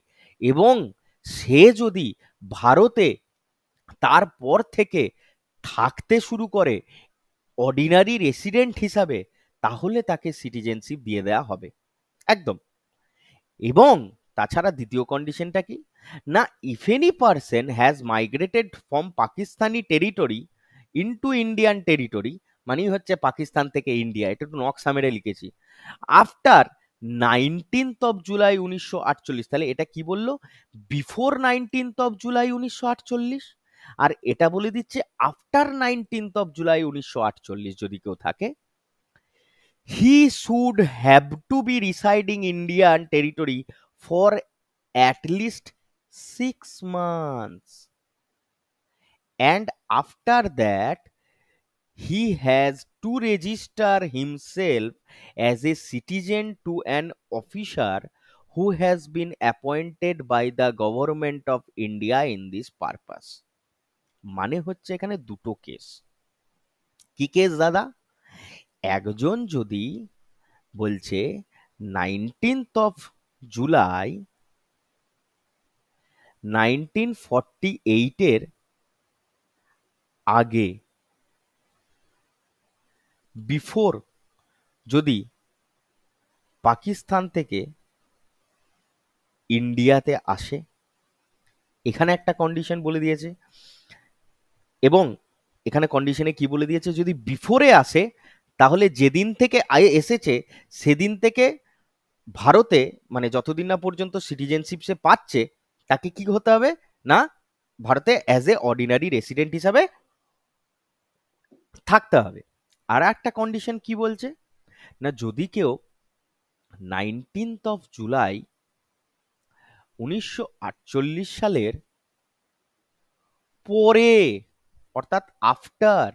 এবং সে যদি ভারতে তারপর থেকে থাকতে শুরু করে অর্ডিনারি রেসিডেন্ট হিসাবে, তাহলে তাকে সিটিজেনশিপ দিয়ে দেওয়া হবে একদম। এবং তাছাড়া দ্বিতীয় কন্ডিশনটা কি না, if any person has migrated from Pakistani territory into Indian territory, মানে হচ্ছে পাকিস্তান থেকে ইন্ডিয়া, এটা একটু নকশা মেরে লিখেছি, আফটার 19 জুলাই 1948, তাহলে এটা কি বললো, বিফোর 19 জুলাই 1948, আর এটা বলে দিচ্ছে আফটার 19 জুলাই 1948 যদি কেউ থাকে, he should have to be residing Indian territory for at least 6 months, and after that he has to register himself as a citizen to an officer who has been appointed by the government of India in this purpose। মানে হচ্ছে এখানে দুটো case. কি case দাদা? একজন যদি বলছে 19 জুলাই 1948-এর আগে, বিফোর যদি পাকিস্তান থেকে ইন্ডিয়াতে আসে, এখানে একটা কন্ডিশন বলে দিয়েছে, এবং এখানে কন্ডিশনে কি বলে দিয়েছে, যদি বিফোরে আসে তাহলে যেদিন থেকে এসেছে সেদিন থেকে ভারতে, মানে যতদিন না পর্যন্ত সিটিজেনশিপ সে পাচ্ছে, তাকে কি হতে হবে না, ভারতে অ্যাজ এ অর্ডিনারি রেসিডেন্ট হিসাবে থাকতে হবে। আর একটা কন্ডিশন কি বলছে না, যদি কেউ 19 জুলাই 1948 সালের পরে, অর্থাৎ আফটার,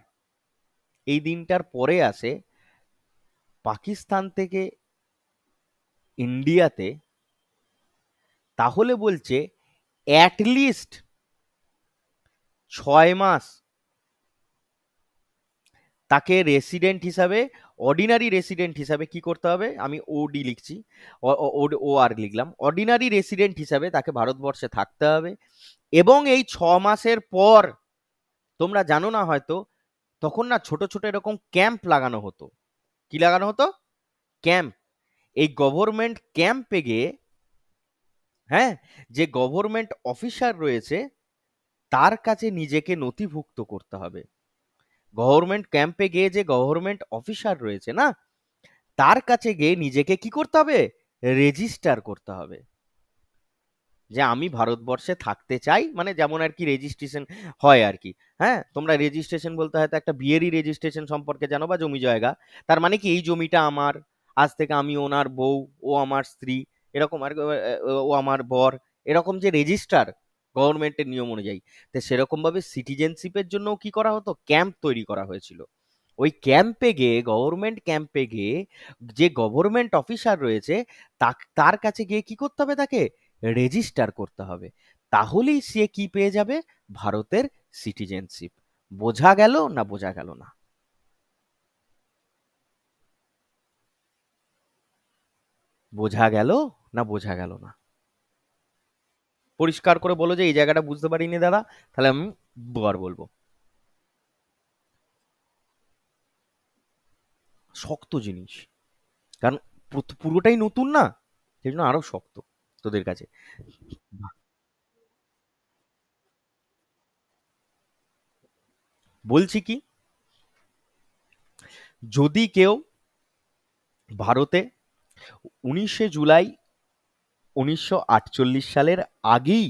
এই দিনটার পরে আসে পাকিস্তান থেকে ইন্ডিয়াতে, তাহলে বলছে অ্যাটলিস্ট 6 মাস তাকে রেসিডেন্ট হিসাবে, অর্ডিনারি রেসিডেন্ট হিসাবে কি করতে হবে, আমি ওডি লিখছি, ও আর লিখলাম, অর্ডিনারি রেসিডেন্ট হিসাবে তাকে ভারতবর্ষে থাকতে হবে। এবং এই 6 মাসের পর, তোমরা জানো না হয়তো, তখন না ছোট ছোট এরকম ক্যাম্প লাগানো হতো। কি লাগানো হতো? ক্যাম্প। এই গভর্নমেন্ট ক্যাম্পে গিয়ে, হ্যাঁ, যে গভর্নমেন্ট অফিসার রয়েছে তার কাছে নিজেকে নথিভুক্ত করতে হবে। গভর্নমেন্ট ক্যাম্পে গিয়ে যে গভর্নমেন্ট অফিসার রয়েছে না, তার কাছে গিয়ে নিজেকে কি করতে হবে, রেজিস্টার করতে হবে যে আমি ভারতবর্ষে থাকতে চাই, মানে যেমন আর কি রেজিস্ট্রেশন হয় আর কি। হ্যাঁ, তোমরা রেজিস্ট্রেশন বলতে হয়তো একটা বিয়েরই রেজিস্ট্রেশন সম্পর্কে জানো, বা জমি জায়গা, তার মানে কি এই জমিটা আমার, আজ থেকে আমি ওনার বউ, ও আমার স্ত্রী, এরকম আর ও আমার বর, এরকম যে রেজিস্টার গভর্নমেন্টের নিয়ম অনুযায়ী, তো সেরকম ভাবে সিটিজেনশিপের জন্য কি করা হতো, ক্যাম্প তৈরি করা হয়েছিল। ওই ক্যাম্পে গিয়ে, গভর্নমেন্ট ক্যাম্পে গিয়ে যে গভর্নমেন্ট অফিসার রয়েছে তার কাছে গিয়ে কি করতে হবে, তাকে রেজিস্টার করতে হবে। তাহলেই সে কি পেয়ে যাবে, ভারতের সিটিজেনশিপ। বোঝা গেল না বোঝা গেল না? বোঝা গেল না বোঝা গেল না? পরিষ্কার করে বলো যে এই জায়গাটা বুঝতে পারিনি দাদা, তাহলে আমি দুবার বলবো। শক্ত জিনিস, কারণ পুরোটাই নতুন না, সেই জন্য আরো শক্ত তোদের কাছে। বলছি কি, যদি কেউ ভারতে 19 জুলাই 1948 সালের আগেই,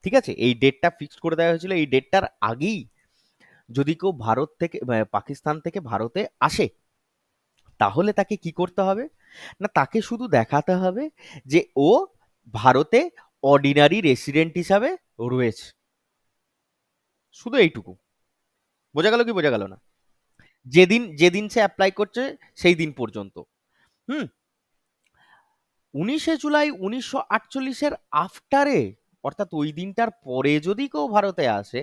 ঠিক আছে, এই ডেটটা ফিক্সড করে দেওয়া হয়েছিল, এই ডেটটার আগেই যদি কেউ ভারত থেকে পাকিস্তান থেকে ভারতে আসে, তাহলে তাকে কি করতে হবে না, তাকে শুধু দেখাতে হবে যে ও ভারতে অর্ডিনারি রেসিডেন্ট হিসাবে রয়েছে, শুধু এইটুকু। বোঝা গেল কি বোঝা গেল না? যেদিন যেদিন সে অ্যাপ্লাই করছে সেই দিন পর্যন্ত। হুম। 19 জুলাই 1948-এর আফটারে, অর্থাৎ ওই দিনটার পরে যদি কেউ ভারতে আসে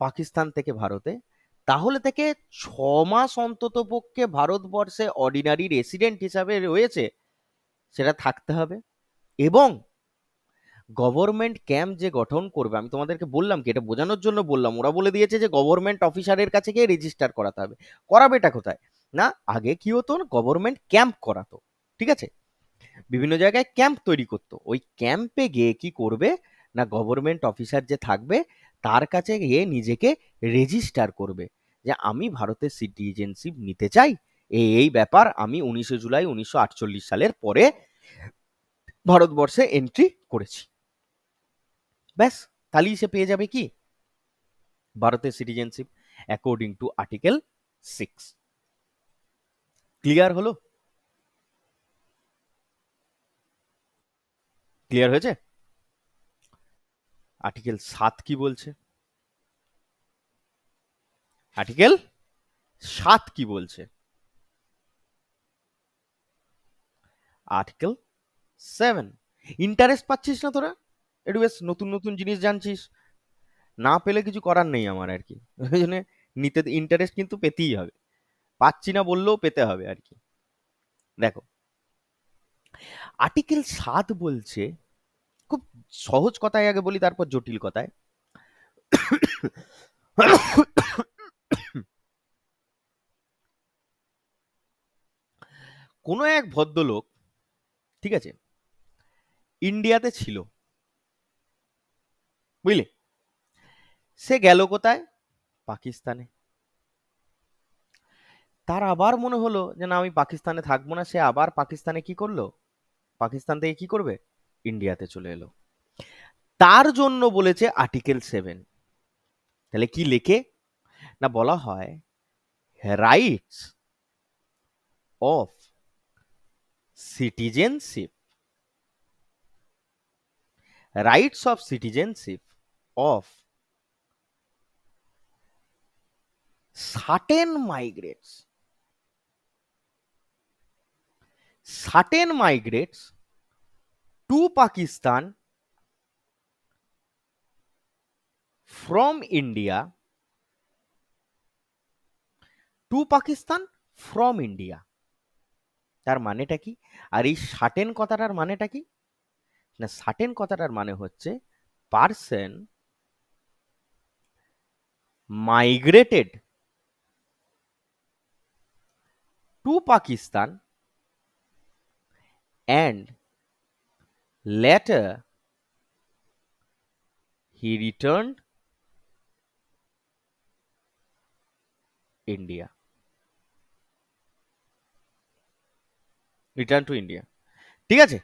পাকিস্তান থেকে ভারতে, তাহলে থেকে 6 মাস অন্তত পক্ষে ভারতবর্ষে অর্ডিনারি রেসিডেন্ট হিসাবে রয়েছে, সেটা থাকতে হবে। এবং গভর্নমেন্ট ক্যাম্প যে গঠন করবে, আমি তোমাদেরকে বললাম কি, এটা বোঝানোর জন্য বললাম, ওরা বলে দিয়েছে যে গভর্নমেন্ট অফিসারের কাছে গিয়ে রেজিস্টার করাতে হবে। করাবেটা কোথায়? না, আগে কি হতো, গভর্নমেন্ট ক্যাম্প করাতো, ঠিক আছে, বিভিন্ন জায়গায় ক্যাম্প তৈরি করতো। ওই ক্যাম্পে গিয়ে কি করবে না, গভর্নমেন্ট অফিসার যে থাকবে তার কাছে গিয়ে নিজেকে রেজিস্টার করবে যে আমি ভারতের সিটিজেনশিপ নিতে চাই, এই ব্যাপার, আমি 19 জুলাই 1948 সালের পরে ভারতবর্ষে এন্ট্রি করেছি। ব্যাস, তাহলেই সে পেয়ে যাবে কি, ভারতের citizenship according to article 6। Clear হলো? ক্লিয়ার হয়েছে? আর্টিকেল 7 কি বলছে? আর্টিকেল 7 কি বলছে? আর্টিকেল 7, ইন্টারেস্ট পাচ্ছিস না তোরা? একটু বেশ নতুন নতুন জিনিস জানছিস, না পেলে কিছু করার নেই আমার আর কি। ওই জন্য নিতে ইন্টারেস্ট কিন্তু পেতেই হবে, পাচ্ছি না বললেও পেতে হবে আর কি। দেখো, আর্টিকেল 7 বলছে, খুব সহজ কথায় আগে বলি তারপর জটিল কথায়। কোনো এক ভদ্রলোক, ঠিক আছে, ইন্ডিয়াতে ছিল, বুঝলে, সে গেল কোথায়, পাকিস্তানে। তার আবার মনে হলো যে না, আমি পাকিস্তানে থাকবো না, সে আবার পাকিস্তানে কি করলো, পাকিস্তান থেকে কি করবে, ইন্ডিয়াতে চলে এলো। তার জন্য বলেছে আর্টিকেল 7। তাহলে কি লেখে না, বলা হয় rights of citizenship, rights of citizenship of certain migrates, certain migrates to Pakistan from India, to Pakistan from India. তার মানেটা কি? আর এই সার্টেন কথাটার মানেটা কি? না, সার্টেন কথাটার মানে হচ্ছে person migrated to Pakistan and later he returned India, return to India। ঠিক আছে,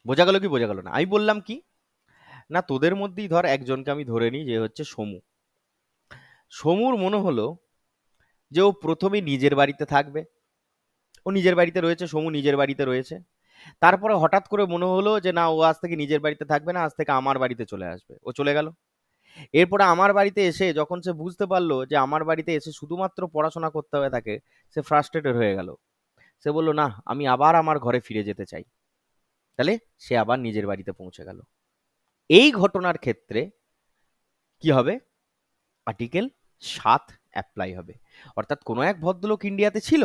বোঝা গেল কি বোঝা গেল না? আমি বললাম কি না, তোদের মধ্যেই ধর একজনকে আমি ধরে নিই, যে হচ্ছে সমু। সমুর মনে হলো যে ও প্রথমে নিজের বাড়িতে থাকবে, ও নিজের বাড়িতে রয়েছে, সমু নিজের বাড়িতে রয়েছে। তারপরে হঠাৎ করে মনে হলো যে না, ও আজ থেকে নিজের বাড়িতে থাকবে না, আজ থেকে আমার বাড়িতে চলে আসবে। ও চলে গেল। এরপরে আমার বাড়িতে এসে যখন সে বুঝতে পারলো যে আমার বাড়িতে এসে শুধুমাত্র পড়াশোনা করতে হবে তাকে, সে ফ্রাস্ট্রেটেড হয়ে গেল। সে বলল না, আমি আবার আমার ঘরে ফিরে যেতে চাই। তাহলে সে আবার নিজের বাড়িতে পৌঁছে গেল। এই ঘটনার ক্ষেত্রে কি হবে, আর্টিকেল 7 অ্যাপ্লাই হবে। অর্থাৎ কোনো এক ভদ্রলোক ইন্ডিয়াতে ছিল,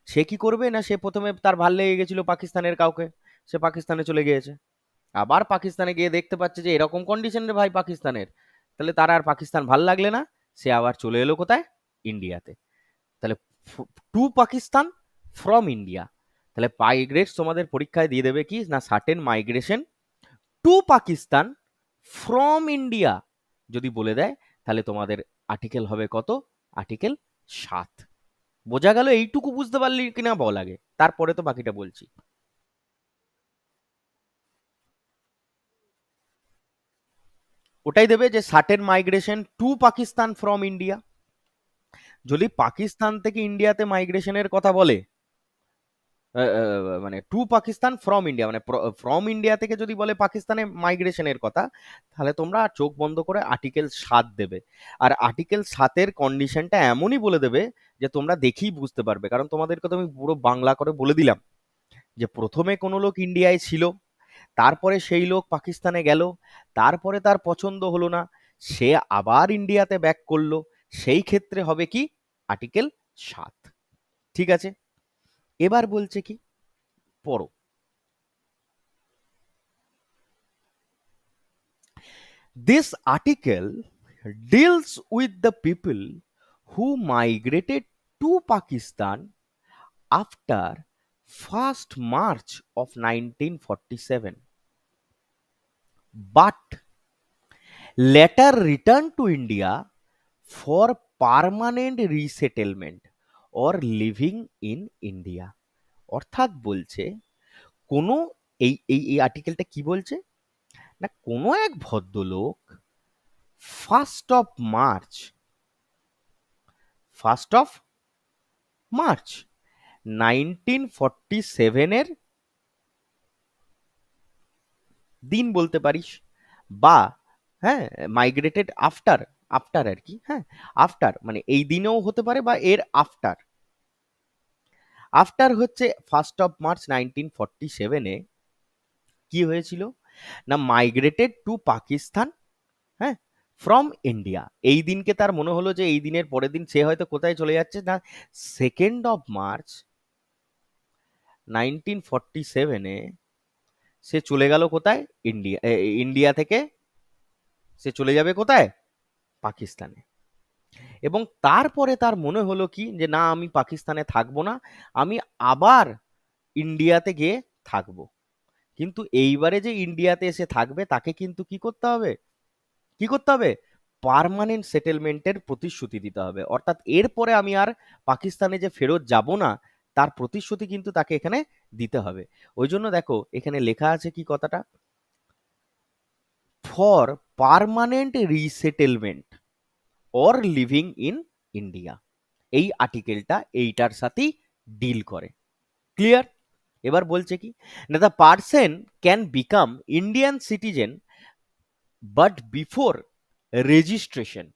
সে কি করবে না, সে প্রথমে তার ভাল লেগে গেছিল পাকিস্তানের কাউকে, সে পাকিস্তানে চলে গিয়েছে। আবার পাকিস্তানে গিয়ে দেখতে পাচ্ছে যে এরকম কন্ডিশন রে ভাই পাকিস্তানের, তাহলে তার আর পাকিস্তান ভাল লাগলে না, সে আবার চলে এলো কোথায়, ইন্ডিয়াতে। তাহলে টু পাকিস্তান ফ্রম ইন্ডিয়া। তাহলে মাইগ্রেটস তোমাদের পরীক্ষায় দিয়ে দেবে কি না, certain migration to Pakistan from India যদি বলে দেয়, তাহলে তোমাদের আর্টিকেল হবে কত, আর্টিকেল 7। বোঝা গেল? এইটুকু বুঝতে পারলি কিনা বল আগে, তারপরে তো বাকিটা বলছি। ওটাই দেবে যে certain migration to Pakistan from India. যদি পাকিস্তান থেকে ইন্ডিয়াতে মাইগ্রেশনের কথা বলে, মানে টু পাকিস্তান ফ্রম ইন্ডিয়া, মানে ফ্রম ইন্ডিয়া থেকে যদি বলে পাকিস্তানে মাইগ্রেশনের কথা, তাহলে তোমরা চোখ বন্ধ করে আর্টিকেল 7 দেবে। আর আর্টিকেল 7-এর কন্ডিশনটা এমনই বলে দেবে যে তোমরা দেখেই বুঝতে পারবে, কারণ তোমাদেরকে তো আমি পুরো বাংলা করে বলে দিলাম যে প্রথমে কোনো লোক ইন্ডিয়ায় ছিল, তারপরে সেই লোক পাকিস্তানে গেল, তারপরে তার পছন্দ হলো না, সে আবার ইন্ডিয়াতে ব্যাক করলো, সেই ক্ষেত্রে হবে কি আর্টিকেল 7। ঠিক আছে, এবার বলছে কি, পড়ো। This article deals with the people who migrated to Pakistan after 1st March of 1947 but later returned to India for permanent resettlement or living in India। অর্থাৎ বলছে কোনো এই আর্টিকেলটা কি বলছে না, কোনো এক ভদ্রলোক first of March first of March 1947 দিন বলতে পারিস, বা হ্যাঁ মাইগ্রেটেড আফটার, আফটার আর কি, হ্যাঁ আফটার মানে এই দিনেও হতে পারে বা এর আফটার। আফটার হচ্ছে 1 মার্চ 1947 কি হয়েছিল না, মাইগ্রেটেড টু পাকিস্তান, হ্যাঁ ফ্রম ইন্ডিয়া। এই দিনকে তার মনে হলো যে এই দিনের পরের দিন সে হয়তো কোথায় চলে যাচ্ছে না, 2 মার্চ 1947 সে চলে গেল কোথায়, ইন্ডিয়া, ইন্ডিয়া থেকে সে চলে যাবে কোথায়, পাকিস্তানে। এবং তারপরে তার মনে হলো কি যে না আমি পাকিস্তানে থাকবো না, আমি আবার ইন্ডিয়াতে গিয়ে থাকবো। কিন্তু এইবারে যে ইন্ডিয়াতে এসে থাকবে তাকে কিন্তু কি করতে হবে, কি করতে হবে, পার্মানেন্ট সেটেলমেন্টের প্রতিশ্রুতি দিতে হবে। অর্থাৎ এরপরে আমি আর পাকিস্তানে যে ফেরত যাব না, তার প্রতিশ্রুতি কিন্তু তাকে এখানে দিতে হবে। ওই জন্য দেখো এখানে লেখা আছে কি কথাটা, for permanent resettlement or living in India. এই আর্টিকেলটা এইটার সাথেই ডিল করে। ক্লিয়ার? এবার বলছে কি না, the person can become Indian citizen but before registration,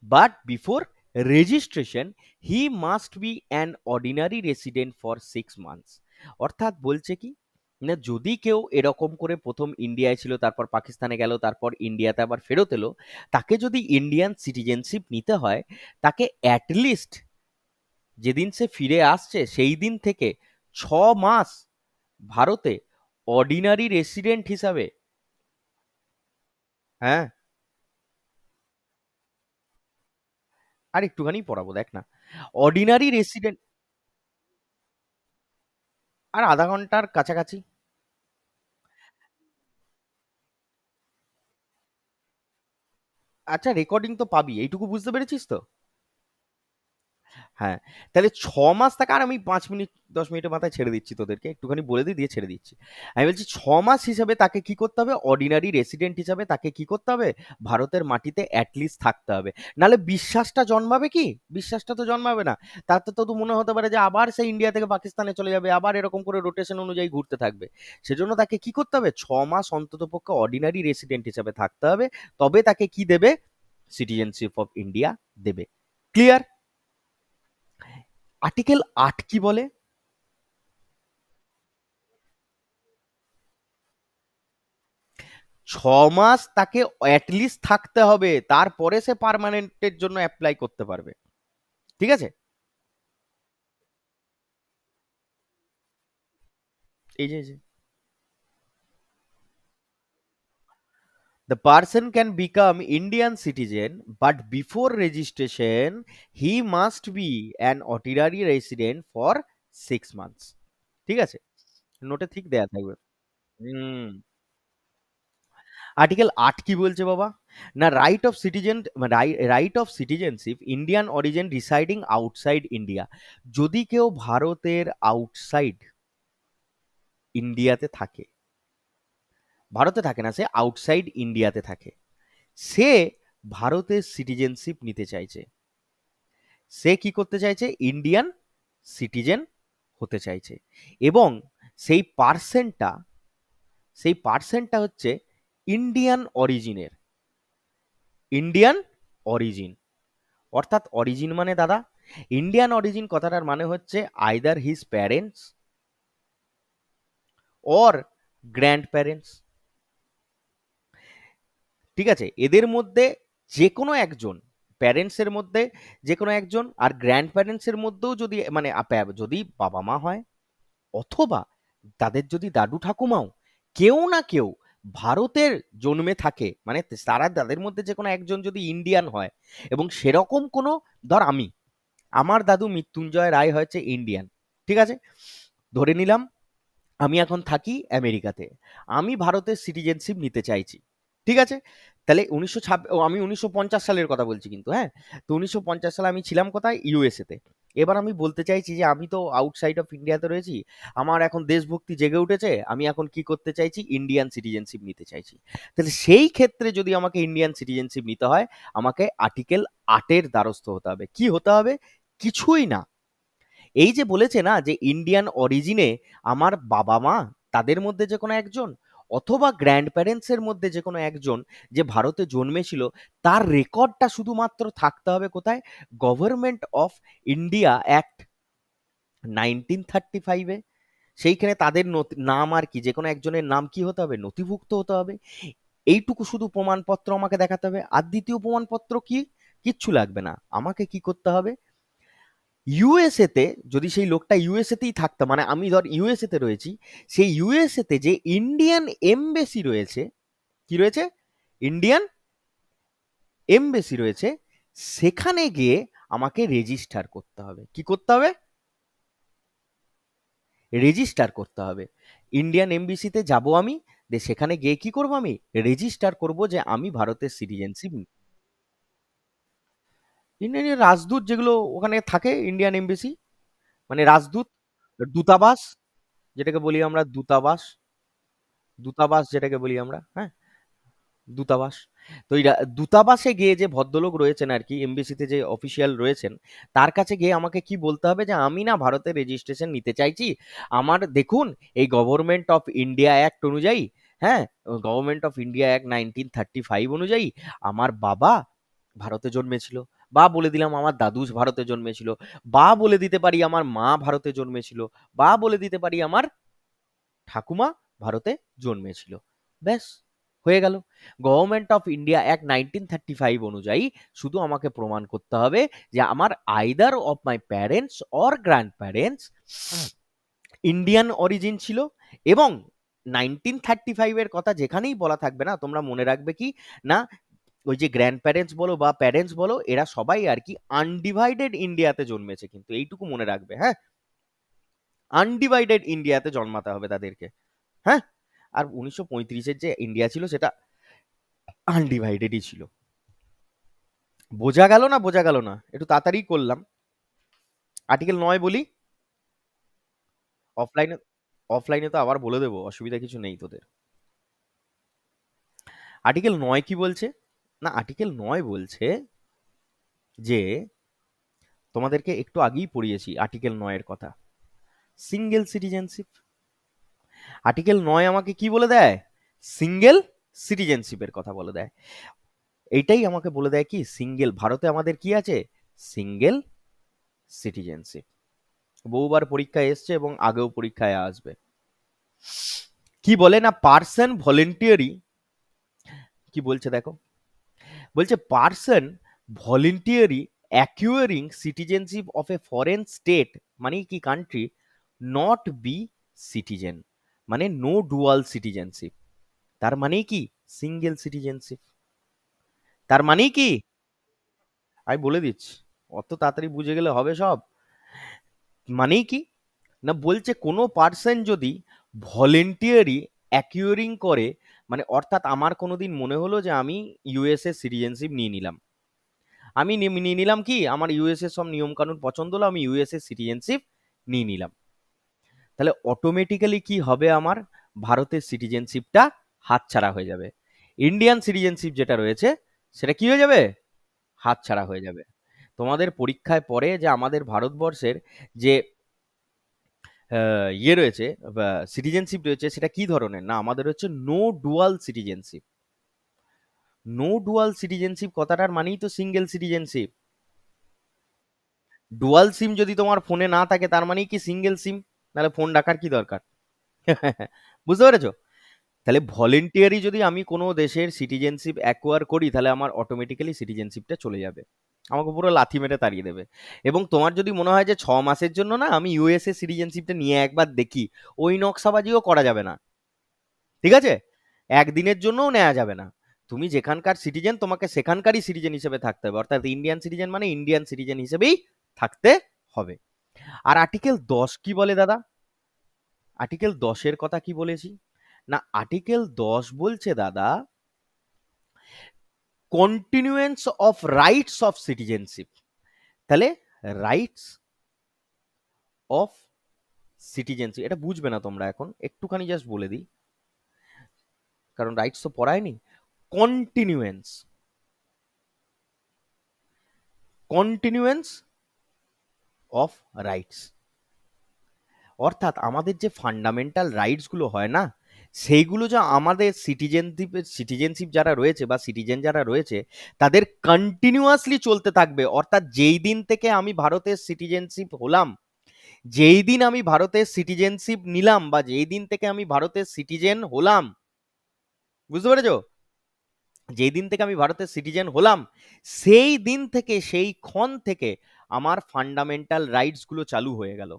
but before registration he must be an ordinary resident for 6 months। অর্থাৎ বলছে কি না, যদি কেউ এরকম করে প্রথম ইন্ডিয়ায় ছিল, তারপর পাকিস্তানে গেল, তারপর ইন্ডিয়াতে আবার ফেরত এলো, তাকে যদি ইন্ডিয়ান সিটিজেনশিপ নিতে হয়, তাকে অ্যাটলিস্ট যেদিন সে ফিরে আসছে সেই দিন থেকে 6 মাস ভারতে অর্ডিনারি রেসিডেন্ট হিসাবে, হ্যাঁ আর একটুখানি পড়াবো দেখ না, অর্ডিনারি রেসিডেন্ট, আর আধা ঘন্টার কাছাকাছি। আচ্ছা রেকর্ডিং তো পাবি, এইটুকু বুঝতে পেরেছিস তো? হ্যাঁ, তাহলে 6 মাস থাকে, আর আমি 5 মিনিট 10 মিনিটের মাথায় ছেড়ে দিচ্ছি তোদেরকে, একটুখানি বলে দিই দিয়ে ছেড়ে দিচ্ছি। আমি বলছি 6 মাস হিসাবে তাকে কি করতে হবে, অর্ডিনারি রেসিডেন্ট হিসাবে তাকে কি করতে হবে, ভারতের মাটিতে অ্যাটলিস্ট থাকতে হবে। নাহলে বিশ্বাসটা জন্মাবে কি, বিশ্বাসটা তো জন্মাবে না। তাতে তো তো মনে হতে পারে যে আবার সে ইন্ডিয়া থেকে পাকিস্তানে চলে যাবে, আবার এরকম করে রোটেশন অনুযায়ী ঘুরতে থাকবে। সেজন্য তাকে কি করতে হবে, 6 মাস অন্তত পক্ষে অর্ডিনারি রেসিডেন্ট হিসাবে থাকতে হবে, তবে তাকে কি দেবে, সিটিজেনশিপ অফ ইন্ডিয়া দেবে। ক্লিয়ার? আর্টিকেল 8 কি বলে, 6 মাস তাকে অ্যাটলিস্ট থাকতে হবে, তারপরে সে পার্মানেন্টের জন্য অ্যাপ্লাই করতে পারবে। ঠিক আছে, এই যে the person can become Indian citizen but before registration he must be an ordinary resident for 6 months। ঠিক আছে, নোটে ঠিক দেয়া থাকবে। হুম, আর্টিকেল 8 কি বলছে বাবা না, right of citizenship Indian origin residing outside India. যদি কেউ ভারতের আউটসাইড ইন্ডিয়াতে থাকে, ভারতে থাকে না, সে আউটসাইড ইন্ডিয়াতে থাকে, সে ভারতের সিটিজেনশিপ নিতে চাইছে, সে কি করতে চাইছে, ইন্ডিয়ান সিটিজেন হতে চাইছে, এবং সেই পার্সেন্টটা, সেই পার্সেন্টটা হচ্ছে ইন্ডিয়ান অরিজিনের, ইন্ডিয়ান অরিজিন। অর্থাৎ অরিজিন মানে দাদা, ইন্ডিয়ান অরিজিন কথাটার মানে হচ্ছে either his parents or grand parents. ঠিক আছে, এদের মধ্যে যে কোনো একজন, প্যারেন্টসের মধ্যে যে কোনো একজন, আর গ্র্যান্ড প্যারেন্টসের মধ্যেও যদি মানে যদি বাবা মা হয়, অথবা তাদের যদি দাদু ঠাকুমাও কেউ না কেউ ভারতের জন্মে থাকে, মানে তারা তাদের মধ্যে যে কোনো একজন যদি ইন্ডিয়ান হয়, এবং সেরকম কোনো, ধর আমি, আমার দাদু মৃত্যুঞ্জয় রায় হয়েছে ইন্ডিয়ান, ঠিক আছে, ধরে নিলাম আমি এখন থাকি আমেরিকাতে, আমি ভারতের সিটিজেনশিপ নিতে চাইছি, ঠিক আছে, তাহলে 1926, আমি 1950 সালের কথা বলছি কিন্তু, হ্যাঁ, তো 1950 সালে আমি ছিলাম কোথায়, ইউএসএ তে। এবার আমি বলতে চাইছি যে আমি তো আউটসাইড অফ ইন্ডিয়াতে রয়েছি, আমার এখন দেশভক্তি জেগে উঠেছে, আমি এখন কি করতে চাইছি, ইন্ডিয়ান সিটিজেনশিপ নিতে চাইছি। তাহলে সেই ক্ষেত্রে যদি আমাকে ইন্ডিয়ান সিটিজেনশিপ নিতে হয়, আমাকে আর্টিকেল 8 দ্বারস্থ হতে হবে। কি হতে হবে? কিছুই না, এই যে বলেছে না যে ইন্ডিয়ান অরিজিনে আমার বাবা মা, তাদের মধ্যে যে কোনো একজন, অথবা গ্র্যান্ড প্যারেন্টস এর মধ্যে যে কোনো একজন যে ভারতে জন্মেছিল, তার রেকর্ডটা শুধুমাত্র থাকতে হবে কোথায়, গভর্নমেন্ট অফ ইন্ডিয়া অ্যাক্ট 1935-এ। সেইখানে তাদের নাম আর কি, যে কোনো একজনের নাম কি হতে হবে, নথিভুক্ত হতে হবে। এইটুকু শুধু প্রমাণপত্র আমাকে দেখাতে হবে, আর দ্বিতীয় প্রমাণপত্র কি, কিচ্ছু লাগবে না। আমাকে কি করতে হবে, ইউএসএ তে, যদি সেই লোকটা ইউএসএ তেই থাকতো, মানে আমি ধর ইউএসএ তে রয়েছি, সেই ইউএসএ তে যে ইন্ডিয়ান এমবেসি রয়েছে, কি রয়েছে, ইন্ডিয়ান এমবেসি রয়েছে, সেখানে গিয়ে আমাকে রেজিস্টার করতে হবে। কি করতে হবে? রেজিস্টার করতে হবে। ইন্ডিয়ান এমবেসিতে যাব আমি, সেখানে গিয়ে কি করব, আমি রেজিস্টার করব যে আমি ভারতের সিটিজেনশিপ। ইন্ডিয়ান রাজদূত যেগুলো ওখানে থাকে, ইন্ডিয়ান এমবেসি মানে রাজদূত, দূতাবাস, যেটাকে বলি আমরা দূতাবাস, দূতাবাস যেটাকে বলি আমরা, হ্যাঁ, দূতাবাস। তো এই দূতাবাসে গিয়ে যে ভদ্রলোক রয়েছেন আর কি, এমবিসিতে যে অফিসিয়াল রয়েছেন, তার কাছে গিয়ে আমাকে কি বলতে হবে, যে আমি না ভারতের রেজিস্ট্রেশন নিতে চাইছি, আমার দেখুন এই গভর্নমেন্ট অফ ইন্ডিয়া অ্যাক্ট অনুযায়ী, হ্যাঁ, গভর্নমেন্ট অফ ইন্ডিয়া অ্যাক্ট 1935 অনুযায়ী আমার বাবা ভারতে জন্মেছিল, বা বলে দিলাম আমার দাদু ভারতে জন্মেছিল, বা বলে দিতে পারি আমার মা ভারতে জন্মেছিল, বা বলে দিতে পারি আমার ঠাকুমা ভারতে জন্মেছিল। ব্যাস, হয়ে গেল। গভর্নমেন্ট অফ ইন্ডিয়া অ্যাক্ট 1935 অনুযায়ী শুধু আমাকে প্রমাণ করতে হবে যে আমার either of my parents or grand parents Indian origin ছিল, এবং 1935 এর কথা যেখানেই বলা থাকবে না, তোমরা মনে রাখবে কি না, ওই যে গ্র্যান্ড প্যারেন্টস বলো বা প্যারেন্টস বলো, এরা সবাই আর কি আনডিভাইডেড ইন্ডিয়াতে জন্মেছে, কিন্তু এইটুকু মনে রাখবে, হ্যাঁ, আনডিভাইডেড ইন্ডিয়াতে জন্মাতে হবে তাদেরকে, হ্যাঁ। আর 1935-এর যে ইন্ডিয়া ছিল সেটা আনডিভাইডেডই ছিল। বোঝা গেল না? বোঝা গেল না? একটু তাড়াতাড়ি করলাম। আর্টিকেল 9 বলি, অফলাইনে, অফলাইনে তো আবার বলে দেবো, অসুবিধা কিছু নেই তোদের। আর্টিকেল 9 কি বলছে না, আর্টিকেল 9 বলছে যে, তোমাদেরকে একটু আগেই পড়িয়েছি আর্টিকেল 9 এর কথা, সিঙ্গেল সিটিজেনশিপ। আর্টিকেল 9 আমাকে কি বলে দেয়, সিঙ্গেল সিটিজেনশিপের কথা বলে দেয়। এইটাই আমাকে বলে দেয় কি, সিঙ্গেল, ভারতে আমাদের কি আছে, সিঙ্গেল সিটিজেনশিপ। বহুবার পরীক্ষায় এসছে এবং আগেও পরীক্ষায় আসবে। কি বলে না, পার্সন ভলেন্টিয়ারি, কি বলছে দেখো, বলছে person voluntarily acquiring citizenship of a foreign state, মানে কি কান্ট্রি, নট বি সিটিজেন, মানে নো ডুয়াল সিটিজেনশিপ, তার মানে কি সিঙ্গেল সিটিজেনশিপ, তার মানে কি, আমি বলে দিচ্ছি, অত তাড়াতাড়ি বুঝে গেলে হবে সব। মানে কি না, বলছে কোনো পার্সন যদি ভলেন্টিয়ারি অ্যাকিউরিং করে, মানে অর্থাৎ আমার কোনোদিন মনে হলো যে আমি ইউএসএ সিটিজেনশিপ নিয়ে নিলাম, আমি নিয়ে নিলাম কি, আমার ইউএসএ সব নিয়ম কানুন পছন্দ হলো, আমি ইউএসএ সিটিজেনশিপ নিয়ে নিলাম, তাহলে অটোমেটিক্যালি কি হবে, আমার ভারতের সিটিজেনশিপটা হাতছাড়া হয়ে যাবে। ইন্ডিয়ান সিটিজেনশিপ যেটা রয়েছে সেটা কি হয়ে যাবে, হাতছাড়া হয়ে যাবে। তোমাদের পরীক্ষায় পড়ে যে আমাদের ভারতবর্ষের যে ইয়ে রয়েছে, সিটিজেনশিপ রয়েছে, সেটা কি ধরনের, না আমাদের হচ্ছে no dual citizenship. No dual citizenship কথাটার মানেই তো সিঙ্গেল সিটিজেনশিপ। ডুয়াল সিম যদি তোমার ফোনে না থাকে তার মানে কি সিঙ্গেল সিম, তাহলে ফোন রাখার কি দরকার? বুঝতে পেরেছো? তাহলে ভলেন্টিয়ারি যদি আমি কোনো দেশের সিটিজেনশিপ অ্যাকোয়ার করি তাহলে আমার অটোমেটিক্যালি সিটিজেনশিপটা চলে যাবে, আমাকে পুরো লাথি মেরে তাড়িয়ে দেবে। এবং তোমার যদি মনে হয় যে 6 মাসের জন্য না আমি ইউএসএ সিটিজেনশিপটা নিয়ে একবার দেখি, ওই নকশাবাজিও করা যাবে না, ঠিক আছে? একদিনের জন্যও নেওয়া যাবে না। তুমি যেখানকার সিটিজেন তোমাকে সেখানকারই সিটিজেন হিসেবে থাকতে হবে, অর্থাৎ ইন্ডিয়ান সিটিজেন মানে ইন্ডিয়ান সিটিজেন হিসেবেই থাকতে হবে। আর আর্টিকেল 10 কি বলে দাদা? আর্টিকেল 10-এর কথা কি বলেছি? না, আর্টিকেল 10 বলছে দাদা, continuance of rights of citizenship. তাহলে রাইটস অফ সিটিজেনশিপ এটা বুঝবে না তোমরা, এখন একটুখানি জাস্ট বলে দিই, কারণ রাইটস তো পড়ায়নি। কন্টিনিউয়েন্স, কন্টিনিউয়েন্স অফ রাইটস, অর্থাৎ আমাদের যে ফান্ডামেন্টাল রাইটস গুলো হয় না, সেইগুলো যে আমাদের সিটিজেনশিপ যারা রয়েছে বা সিটিজেন যারা রয়েছে তাদের কন্টিনিউয়াসলি চলতে থাকবে। অর্থাৎ যেই দিন থেকে আমি ভারতের সিটিজেনশিপ হলাম, যেই দিন আমি ভারতের সিটিজেনশিপ নিলাম বা যেই দিন থেকে আমি ভারতের সিটিজেন হলাম, বুঝতে পেরেছো? যেই দিন থেকে আমি ভারতের সিটিজেন হলাম সেই দিন থেকে, সেই ক্ষণ থেকে আমার ফান্ডামেন্টাল রাইটস গুলো চালু হয়ে গেল।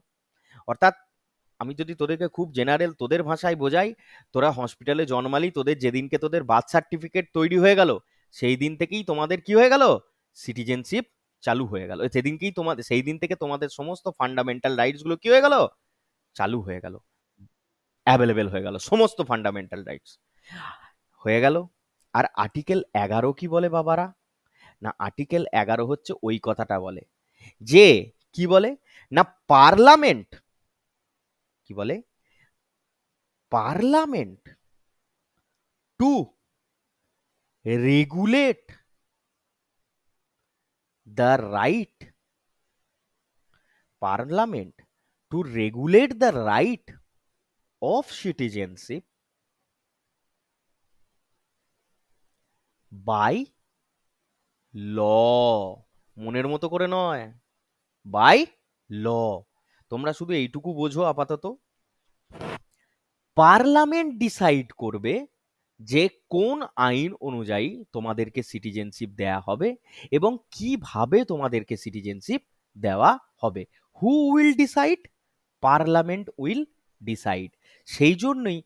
অর্থাৎ আমি যদি তোদেরকে খুব জেনারেল তোদের ভাষায় বোঝাই, তোরা হসপিটালে জন্মালি, তোদের যেদিনকে তোদের বার্থ সার্টিফিকেট তৈরি হয়ে গেল সেই দিন থেকেই তোমাদের কি হয়ে গেল, সিটিজেনশিপ চালু হয়ে গেল। সেদিনকেই তোমাদের, সেই দিন থেকে তোমাদের সমস্ত ফান্ডামেন্টাল রাইটস গুলো কি হয়ে গেল, চালু হয়ে গেল, অ্যাভেলেবেল হয়ে গেল সমস্ত ফান্ডামেন্টাল রাইটস হয়ে গেল। আর আর্টিকেল 11 কি বলে বাবারা? না, আর্টিকেল 11 হচ্ছে ওই কথাটা বলে যে, কি বলে না, পার্লামেন্ট, কি বলে, parliament to regulate the right, parliament to regulate the right of citizenship by law, মনের মতো করে নয়, বাই ল। তোমরা শুধু এইটুকু বোঝো আপাতত, পার্লামেন্ট ডিসাইড করবে যে কোন আইন অনুযায়ী তোমাদেরকে সিটিজেনশিপ দেয়া হবে এবং কিভাবে তোমাদেরকে সিটিজেনশিপ দেওয়া হবে। Who will decide? Parliament will decide. সেই জন্যই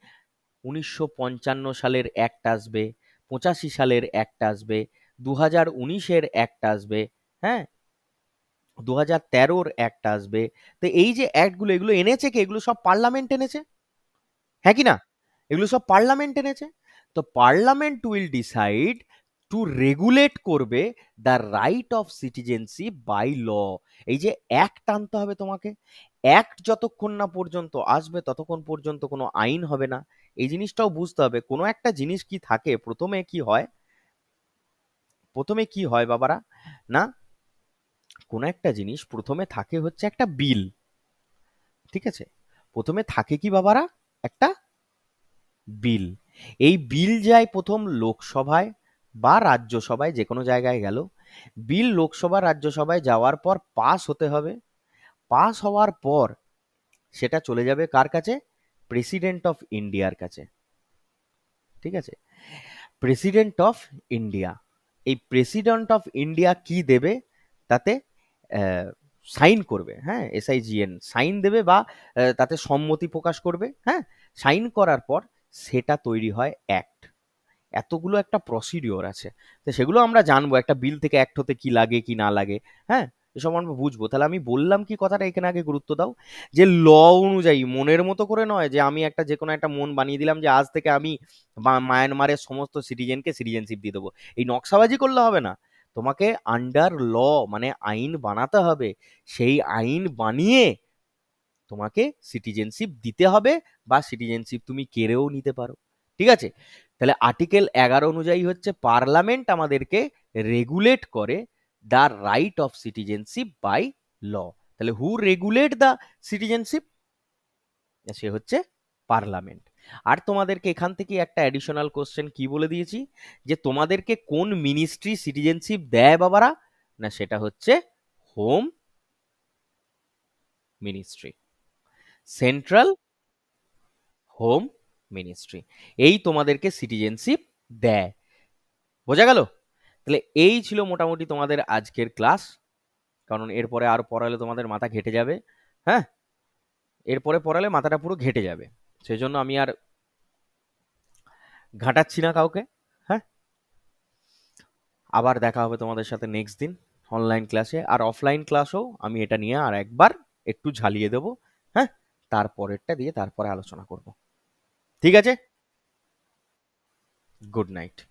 1955 সালের অ্যাক্ট আসবে, 85 সালের অ্যাক্ট আসবে, 2019-এর অ্যাক্ট আসবে, হ্যাঁ, 2013-র অ্যাক্ট আসবে। তো এই যে অ্যাক্টগুলো, এগুলো এনেছে কে? এগুলো সব পার্লামেন্ট এনেছে, হ্যাঁ কি না? এগুলো সব পার্লামেন্ট এনেছে। তো parliament will decide to regulate করবে the right of citizenship by law. এই যে অ্যাক্ট আনতে হবে তোমাকে, অ্যাক্ট যতক্ষণ না পর্যন্ত আসবে ততক্ষণ পর্যন্ত কোনো আইন হবে না। এই জিনিসটাও বুঝতে হবে। কোনো একটা জিনিস কি থাকে, প্রথমে কি হয়, প্রথমে কি হয় বাবারা, না, কোনো একটা জিনিস প্রথমে থাকে হচ্ছে একটা বিল, ঠিক আছে? প্রথমে থাকে কি বাবারা, একটা বিল। এই বিল যায় প্রথম লোকসভায় বা রাজ্যসভায়, যে কোনো জায়গায় গেল। বিল লোকসভা রাজ্যসভায় যাওয়ার পর পাস হতে হবে। পাস হওয়ার পর সেটা চলে যাবে কার কাছে? প্রেসিডেন্ট অফ ইন্ডিয়ার কাছে, ঠিক আছে? প্রেসিডেন্ট অফ ইন্ডিয়া, এই প্রেসিডেন্ট অফ ইন্ডিয়া কি দেবে, তাতে সাইন করবে, হ্যাঁ, SIGN সাইন দেবে বা তাতে সম্মতি প্রকাশ করবে, হ্যাঁ। সাইন করার পর সেটা তৈরি হয় অ্যাক্ট। এতগুলো একটা প্রসিডিওর আছে, তো সেগুলো আমরা জানবো একটা বিল থেকে অ্যাক্ট হতে কি লাগে কি না লাগে, হ্যাঁ, এসব আমরা বুঝবো। তাহলে আমি বললাম কি কথাটা এখানে আগে গুরুত্ব দাও, যে ল অনুযায়ী, মনের মতো করে নয় যে আমি একটা যে কোনো একটা মন বানিয়ে দিলাম যে আজ থেকে আমি মায়ানমারের সমস্ত সিটিজেনকে সিটিজেনশিপ দিয়ে দেবো, এই নকশাবাজি করলে হবে না। তোমাকে আন্ডার ল মানে আইন বানাতে হবে, সেই আইন বানিয়ে তোমাকে সিটিজেনশিপ দিতে হবে, বা সিটিজেনশিপ তুমি কেড়েও নিতে পারো, ঠিক আছে? তাহলে আর্টিকেল 11 অনুযায়ী হচ্ছে পার্লামেন্ট আমাদেরকে রেগুলেট করে the right of citizenship by law. তাহলে হু রেগুলেট দ্য সিটিজেনশিপ? সে হচ্ছে পার্লামেন্ট। আর তোমাদেরকে এখান থেকে একটা অ্যাডিশনাল কোশ্চেন কি বলে দিয়েছি, যে তোমাদেরকে কোন মিনিস্ট্রি সিটিজেনশিপ দেয় বাবারা? না, সেটা হচ্ছে home ministry, central home ministry, এই তোমাদেরকে সিটিজেনশিপ দেয়। বোঝা গেল? তাহলে এই ছিল মোটামুটি তোমাদের আজকের ক্লাস। কারণ এরপরে আর পড়ালে তোমাদের মাথা ঘেটে যাবে। হ্যাঁ, এরপরে পড়ালে মাথাটা পুরো ঘেটে যাবে। সেই জন্য আমি আর ঘাটাচ্ছি না কাউকে। হ্যাঁ, আবার দেখা হবে তোমাদের সাথে নেক্সট দিন অনলাইন ক্লাসে, আর অফলাইন ক্লাসও আমি এটা নিয়ে আর একবার একটু ঝালিয়ে দেবো। হ্যাঁ, তারপরেরটা দিয়ে তারপরে আলোচনা করব। ঠিক আছে? Good night.